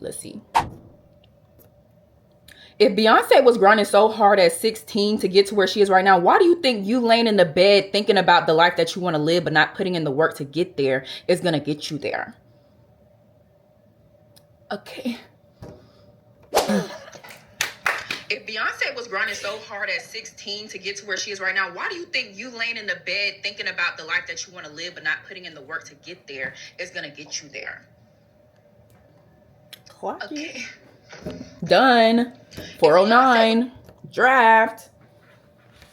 If Beyonce was grinding so hard at 16 to get to where she is right now, why do you think you laying in the bed thinking about the life that you want to live but not putting in the work to get there is going to get you there? Okay. If Beyonce was grinding so hard at 16 to get to where she is right now, why do you think you laying in the bed thinking about the life that you want to live but not putting in the work to get there is going to get you there? Okay. Done. 409. Draft.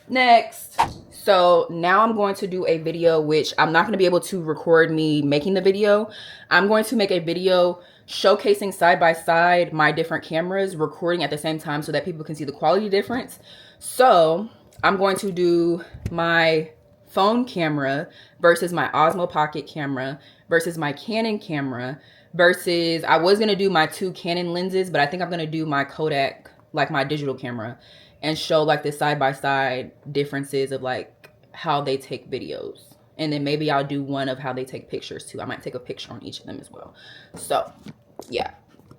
Next. So now I'm going to do a video, which I'm not going to be able to record me making the video. I'm going to make a video showcasing side by side my different cameras, recording at the same time so that people can see the quality difference. So I'm going to do my phone camera versus my Osmo Pocket camera versus my Canon camera versus, I was going to do my 2 Canon lenses, but I think I'm going to do my Kodak, like my digital camera, and show like the side by side differences of like how they take videos. And then maybe I'll do one of how they take pictures too. I might take a picture on each of them as well. So yeah,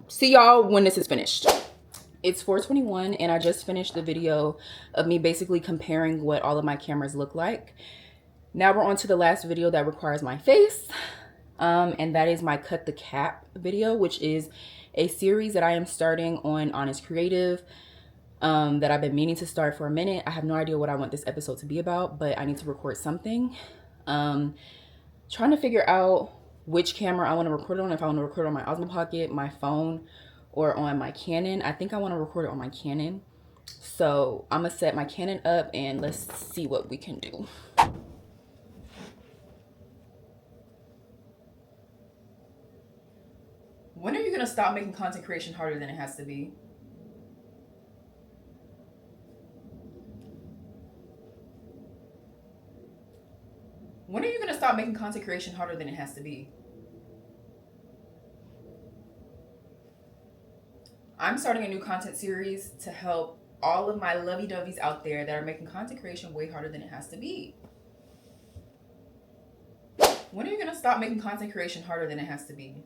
see y'all when this is finished. It's 4:21 and I just finished the video of me basically comparing what all of my cameras look like. Now we're on to the last video that requires my face. And that is my Cut the Cap video, which is a series that I am starting on IANYS Creative, that I've been meaning to start for a minute. I have no idea what I want this episode to be about, but I need to record something. Trying to figure out which camera I want to record on, if I want to record on my Osmo Pocket, my phone, or on my Canon. I think I want to record it on my Canon. So I'm going to set my Canon up and let's see what we can do. When are you going to stop making content creation harder than it has to be? When are you going to stop making content creation harder than it has to be? I'm starting a new content series to help all of my lovey-doveys out there that are making content creation way harder than it has to be. When are you going to stop making content creation harder than it has to be?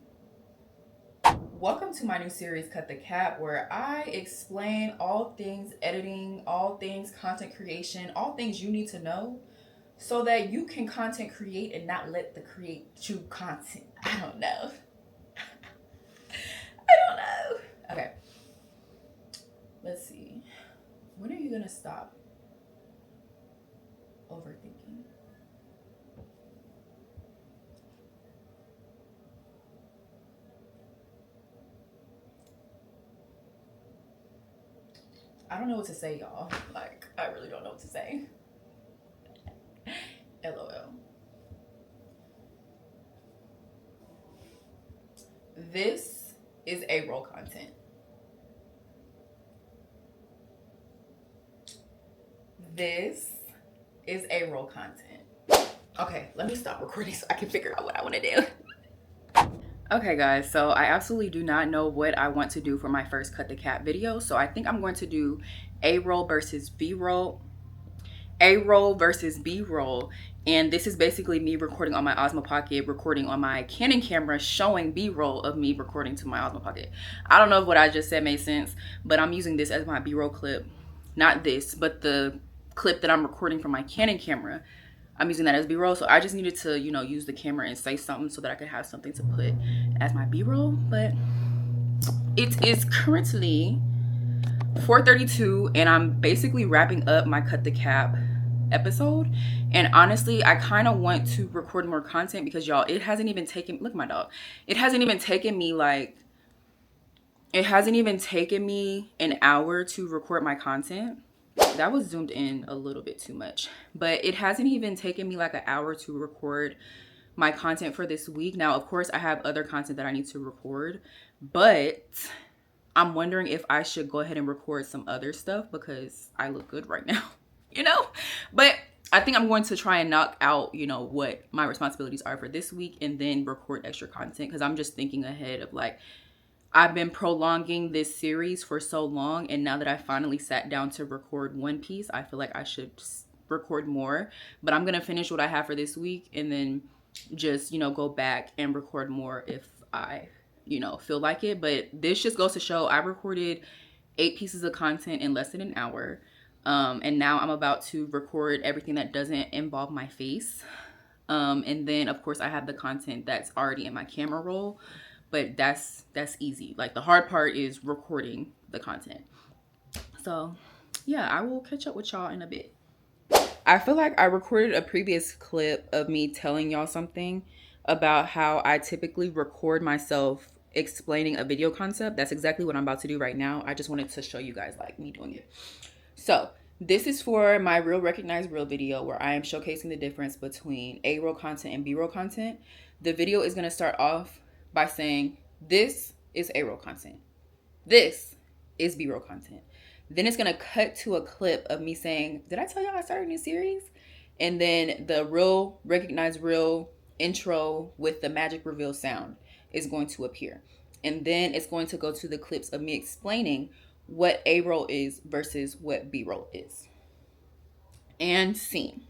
Welcome to my new series, Cut the Cap, where I explain all things editing, all things content creation, all things you need to know so that you can content create and not let the create you content. I don't know. I don't know. Okay. Let's see. When are you going to stop overthinking? I don't know what to say, y'all. Like, I really don't know what to say. LOL. This is A-roll content. This is A-roll content. Okay, let me stop recording so I can figure out what I want to do. Okay guys, so I absolutely do not know what I want to do for my first Cut the Cap video. So I think I'm going to do A-roll versus B-roll. A-roll versus B-roll. And this is basically me recording on my Osmo Pocket, recording on my Canon camera, showing B-roll of me recording to my Osmo Pocket. I don't know if what I just said made sense, but I'm using this as my B-roll clip. Not this, but the clip that I'm recording from my Canon camera. I'm using that as B-roll, so I just needed to, you know, use the camera and say something so that I could have something to put as my B-roll. But it is currently 4:32, and I'm basically wrapping up my Cut the Cap episode. And honestly, I kind of want to record more content because y'all, it hasn't even taken, look at my dog. It hasn't even taken me an hour to record my content. That was zoomed in a little bit too much, but it hasn't even taken me like an hour to record my content for this week. Now, of course, I have other content that I need to record, but I'm wondering if I should go ahead and record some other stuff because I look good right now, you know? But I think I'm going to try and knock out, you know, what my responsibilities are for this week and then record extra content because I'm just thinking ahead of like, I've been prolonging this series for so long, and now that I finally sat down to record one piece, I feel like I should record more. But I'm gonna finish what I have for this week and then just, you know, go back and record more if I, you know, feel like it. But this just goes to show I recorded 8 pieces of content in less than an hour. And now I'm about to record everything that doesn't involve my face. And then of course I have the content that's already in my camera roll. But that's easy. Like the hard part is recording the content. So yeah, I will catch up with y'all in a bit. I feel like I recorded a previous clip of me telling y'all something about how I typically record myself explaining a video concept. That's exactly what I'm about to do right now. I just wanted to show you guys like me doing it. So this is for my Real Recognize Real video where I am showcasing the difference between A-roll content and B-roll content. The video is gonna start off by saying, this is A-roll content. This is B-roll content. Then it's going to cut to a clip of me saying, did I tell y'all I started a new series? And then the Real Recognize Real intro with the magic reveal sound is going to appear. And then it's going to go to the clips of me explaining what A-roll is versus what B-roll is. And scene.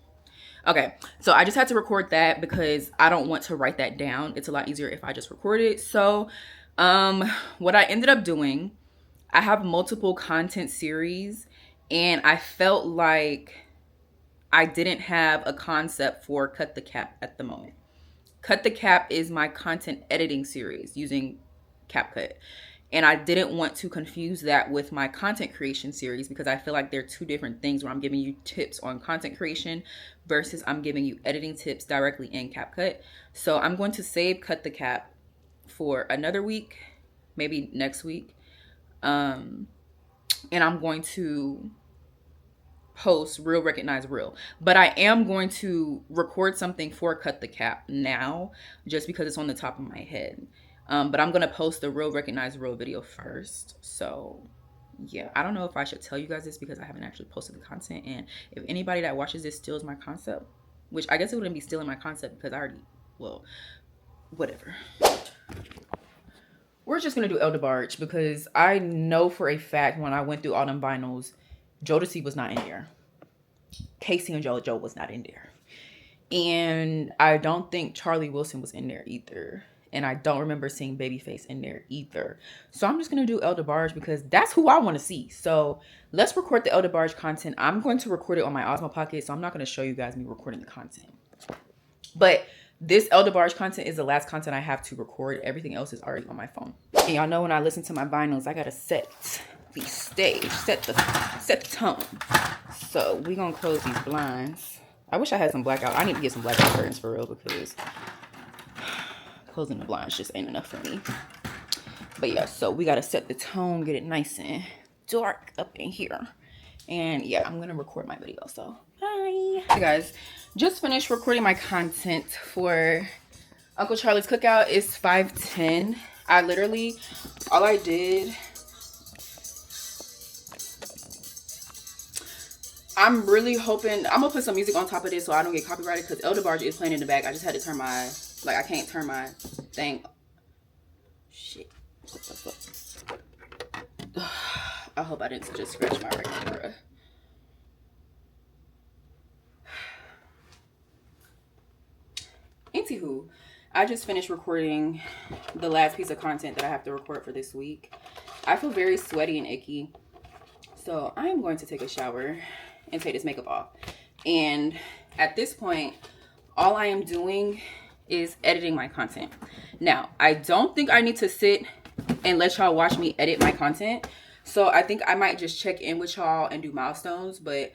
Okay, so I just had to record that because I don't want to write that down. It's a lot easier if I just record it. So what I ended up doing, I have multiple content series and I felt like I didn't have a concept for Cut the Cap at the moment. Cut the Cap is my content editing series using CapCut. And I didn't want to confuse that with my content creation series because I feel like they're two different things where I'm giving you tips on content creation versus I'm giving you editing tips directly in CapCut. So I'm going to save Cut the Cap for another week, maybe next week. And I'm going to post Real Recognize Real. But I am going to record something for Cut the Cap now just because it's on the top of my head. But I'm going to post the Real Recognize Real video first. So yeah, I don't know if I should tell you guys this because I haven't actually posted the content. And if anybody that watches this steals my concept, which I guess it wouldn't be stealing my concept because I already, well, whatever. We're just going to do El DeBarge because I know for a fact when I went through all them vinyls, Jodeci was not in there. Casey and JoJo was not in there. And I don't think Charlie Wilson was in there either. And I don't remember seeing Babyface in there either. So I'm just going to do El DeBarge because that's who I want to see. So let's record the El DeBarge content. I'm going to record it on my Osmo Pocket. So I'm not going to show you guys me recording the content. But this El DeBarge content is the last content I have to record. Everything else is already on my phone. And y'all know when I listen to my vinyls, I got to set the stage, set the tone. So we going to close these blinds. I wish I had some blackout. I need to get some blackout curtains for real because closing the blinds just ain't enough for me. But yeah, so we gotta set the tone, get it nice and dark up in here. And yeah, I'm gonna record my video, so bye. Hey guys, just finished recording my content for Uncle Charlie's cookout. It's 5:10. I literally, all I did, I'm really hoping, I'm gonna put some music on top of this so I don't get copyrighted, because Elder Barge is playing in the back. I just had to turn my, like, I can't turn my thing. Shit. What the fuck? I hope I didn't just scratch my right camera. Anywho, I just finished recording the last piece of content that I have to record for this week. I feel very sweaty and icky, so I am going to take a shower and take this makeup off. And at this point, all I am doing is editing my content. Now, I don't think I need to sit and let y'all watch me edit my content. So I think I might just check in with y'all and do milestones, but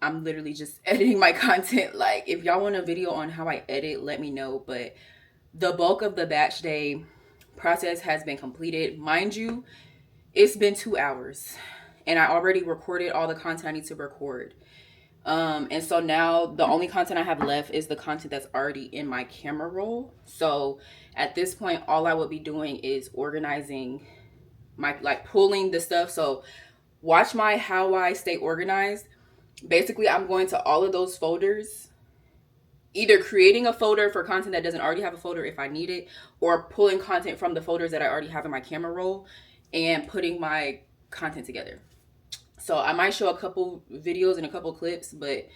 I'm literally just editing my content. Like, if y'all want a video on how I edit, let me know. But the bulk of the batch day process has been completed. Mind you, it's been 2 hours and I already recorded all the content I need to record. And so now the only content I have left is the content that's already in my camera roll. So at this point, all I would be doing is organizing my, like, pulling the stuff. So watch my how I stay organized. Basically, I'm going to all of those folders, either creating a folder for content that doesn't already have a folder if I need it, or pulling content from the folders that I already have in my camera roll and putting my content together. So I might show a couple videos and a couple clips, but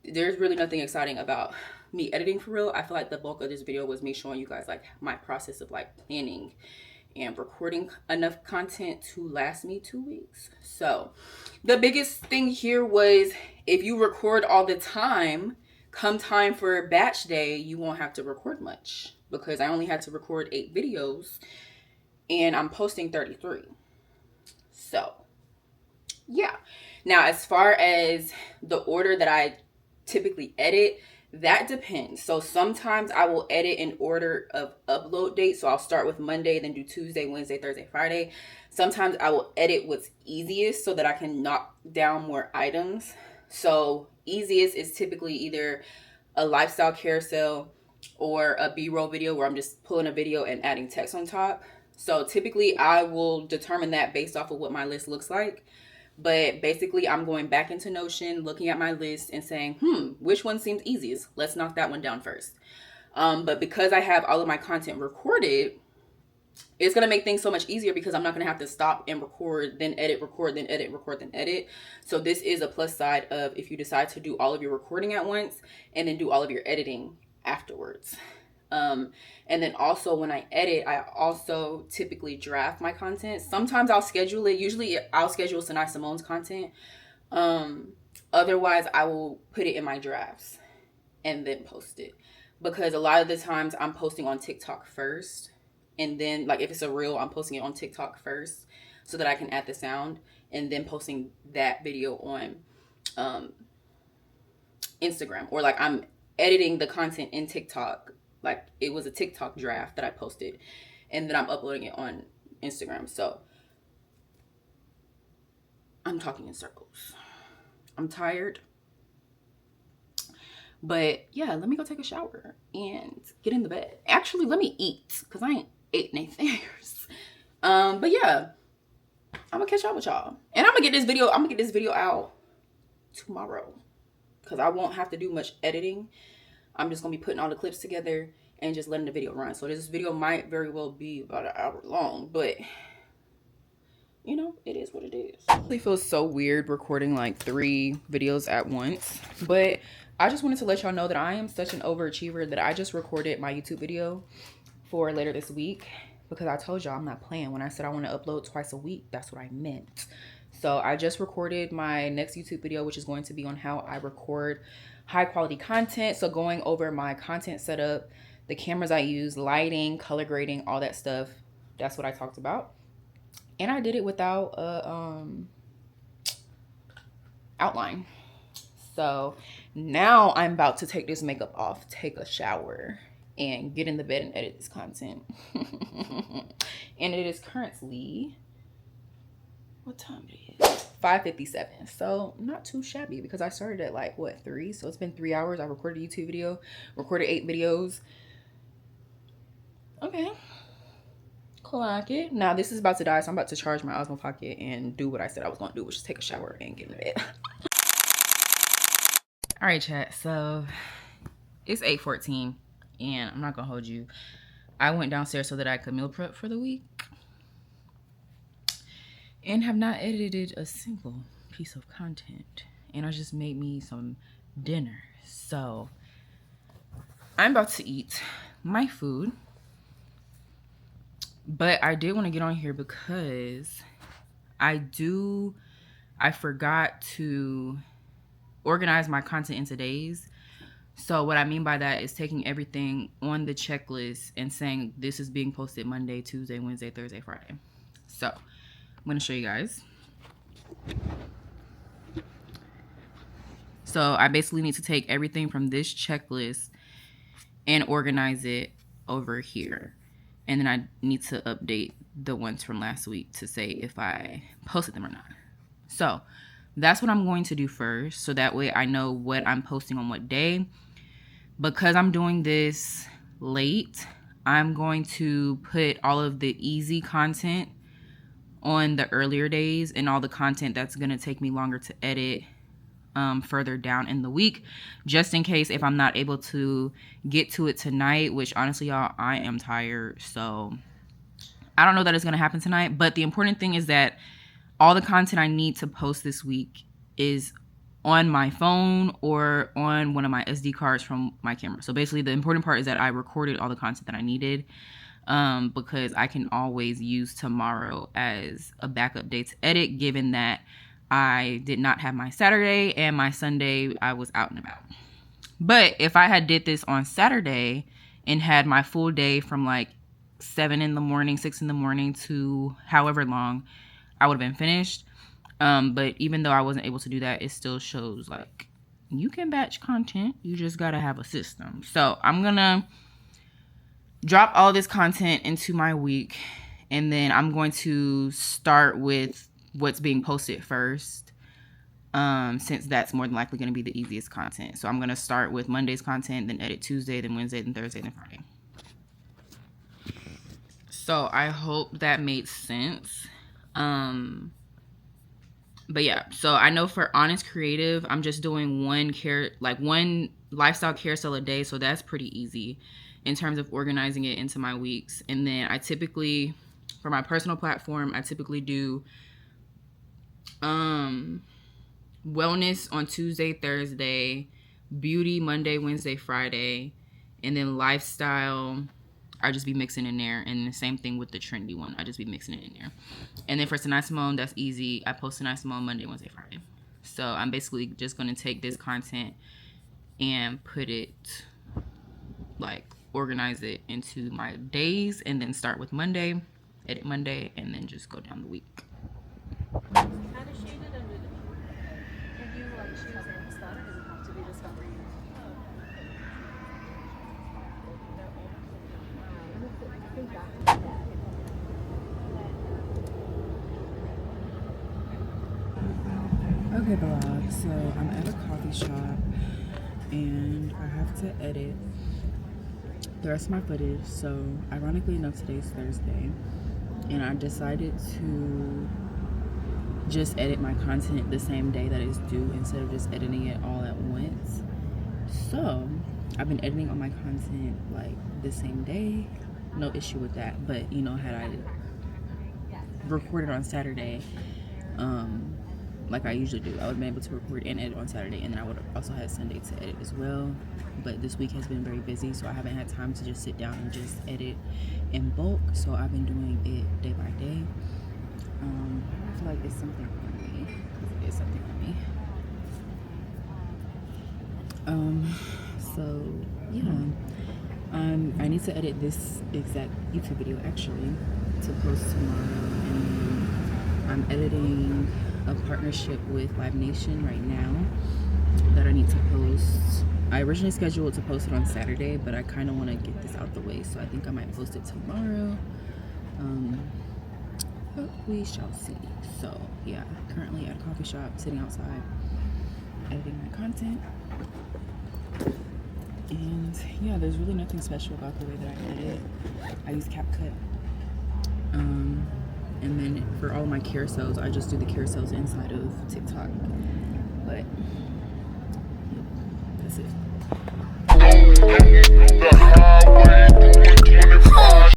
there's really nothing exciting about me editing for real. I feel like the bulk of this video was me showing you guys like my process of like planning and recording enough content to last me 2 weeks. So the biggest thing here was, if you record all the time, come time for batch day, you won't have to record much, because I only had to record 8 videos and I'm posting 33. So yeah. Now, as far as the order that I typically edit, that depends. So sometimes I will edit in order of upload date. So I'll start with Monday, then do Tuesday, Wednesday, Thursday, Friday. Sometimes I will edit what's easiest so that I can knock down more items. So easiest is typically either a lifestyle carousel or a B-roll video where I'm just pulling a video and adding text on top. So typically I will determine that based off of what my list looks like. But basically, I'm going back into Notion, looking at my list and saying, which one seems easiest? Let's knock that one down first. But because I have all of my content recorded, it's going to make things so much easier, because I'm not going to have to stop and record, then edit, record, then edit, record, then edit. So this is a plus side of if you decide to do all of your recording at once and then do all of your editing afterwards. And then also when I edit, I also typically draft my content. Sometimes I'll schedule it. Usually I'll schedule Synai Symone's content. Otherwise I will put it in my drafts and then post it, because a lot of the times I'm posting on TikTok first. And then, like, if it's a reel, I'm posting it on TikTok first so that I can add the sound, and then posting that video on Instagram, or like I'm editing the content in TikTok. Like, it was a TikTok draft that I posted, and then I'm uploading it on Instagram. So I'm talking in circles. I'm tired. But yeah, let me go take a shower and get in the bed. Actually, let me eat, because I ain't ate anything. But yeah, I'm gonna catch up with y'all. And I'm gonna get this video out tomorrow, because I won't have to do much editing. I'm just gonna be putting all the clips together and just letting the video run. So this video might very well be about an hour long, but you know, it is what it is. It really feels so weird recording like 3 videos at once, but I just wanted to let y'all know that I am such an overachiever that I just recorded my YouTube video for later this week, because I told y'all I'm not playing. When I said I want to upload twice a week, that's what I meant. So I just recorded my next YouTube video, which is going to be on how I record high quality content. So going over my content setup, the cameras I use, lighting, color grading, all that stuff. That's what I talked about. And I did it without a outline. So now I'm about to take this makeup off, take a shower, and get in the bed and edit this content. And it is currently time it is? 5:57. So not too shabby because I started at like what, 3? So it's been 3 hours. I recorded a YouTube video, recorded 8 videos. Okay. Clock it. Now this is about to die, so I'm about to charge my Osmo Pocket and do what I said I was gonna do, which is take a shower and get in bed. All right, chat. So it's 8:14, and I'm not gonna hold you. I went downstairs so that I could meal prep for the week, and have not edited a single piece of content. And I just made me some dinner, so I'm about to eat my food. But I did want to get on here because I forgot to organize my content into days. So what I mean by that is taking everything on the checklist and saying this is being posted Monday, Tuesday, Wednesday, Thursday, Friday. So I'm going to show you guys. So I basically need to take everything from this checklist and organize it over here. And then I need to update the ones from last week to say if I posted them or not. So that's what I'm going to do first. So that way I know what I'm posting on what day. Because I'm doing this late, I'm going to put all of the easy content on the earlier days and all the content that's going to take me longer to edit further down in the week, just in case if I'm not able to get to it tonight, which honestly, y'all, I am tired. So I don't know that it's going to happen tonight. But the important thing is that all the content I need to post this week is on my phone or on one of my SD cards from my camera. So basically the important part is that I recorded all the content that I needed, because I can always use tomorrow as a backup day to edit, given that I did not have my Saturday and my Sunday I was out and about. But if I had did this on Saturday and had my full day from like 7 in the morning, 6 in the morning to however long, I would have been finished. But even though I wasn't able to do that, it still shows like you can batch content. You just got to have a system. So I'm going to drop all this content into my week. And then I'm going to start with what's being posted first, since that's more than likely going to be the easiest content. So I'm going to start with Monday's content, then edit Tuesday, then Wednesday, then Thursday, then Friday. So I hope that made sense. But yeah, so I know for IANYS Creative, I'm just doing one lifestyle carousel a day. So that's pretty easy in terms of organizing it into my weeks. And then I typically, for my personal platform, I typically do wellness on Tuesday, Thursday, beauty Monday, Wednesday, Friday, and then lifestyle I just be mixing in there. And the same thing with the trendy one, I just be mixing it in there. And then for Symone, that's easy. I post Symone Monday, Wednesday, Friday. So I'm basically just going to take this content and put it, like, organize it into my days, and then start with Monday, edit Monday, and then just go down the week. Okay, vlog. So I'm at a coffee shop and I have to edit the rest of my footage. So ironically enough, today's Thursday, and I decided to just edit my content the same day that it's due instead of just editing it all at once. So I've been editing all my content like the same day, no issue with that. But you know, had I recorded on Saturday, like I usually do, I would have been able to record and edit on Saturday, and then I would have also had Sunday to edit as well. But this week has been very busy, so I haven't had time to just sit down and just edit in bulk. So I've been doing it day by day. I feel like it's something for me. It's something for me. So yeah, I need to edit this exact YouTube video actually to post tomorrow, and I'm editing a partnership with Live Nation right now that I need to post. I originally scheduled to post it on Saturday, but I kind of want to get this out the way, so I think I might post it tomorrow. but we shall see. So yeah, currently at a coffee shop, sitting outside, editing my content. And yeah, there's really nothing special about the way that I edit. I use CapCut. And then for all my carousels, I just do the carousels inside of TikTok. But that's it.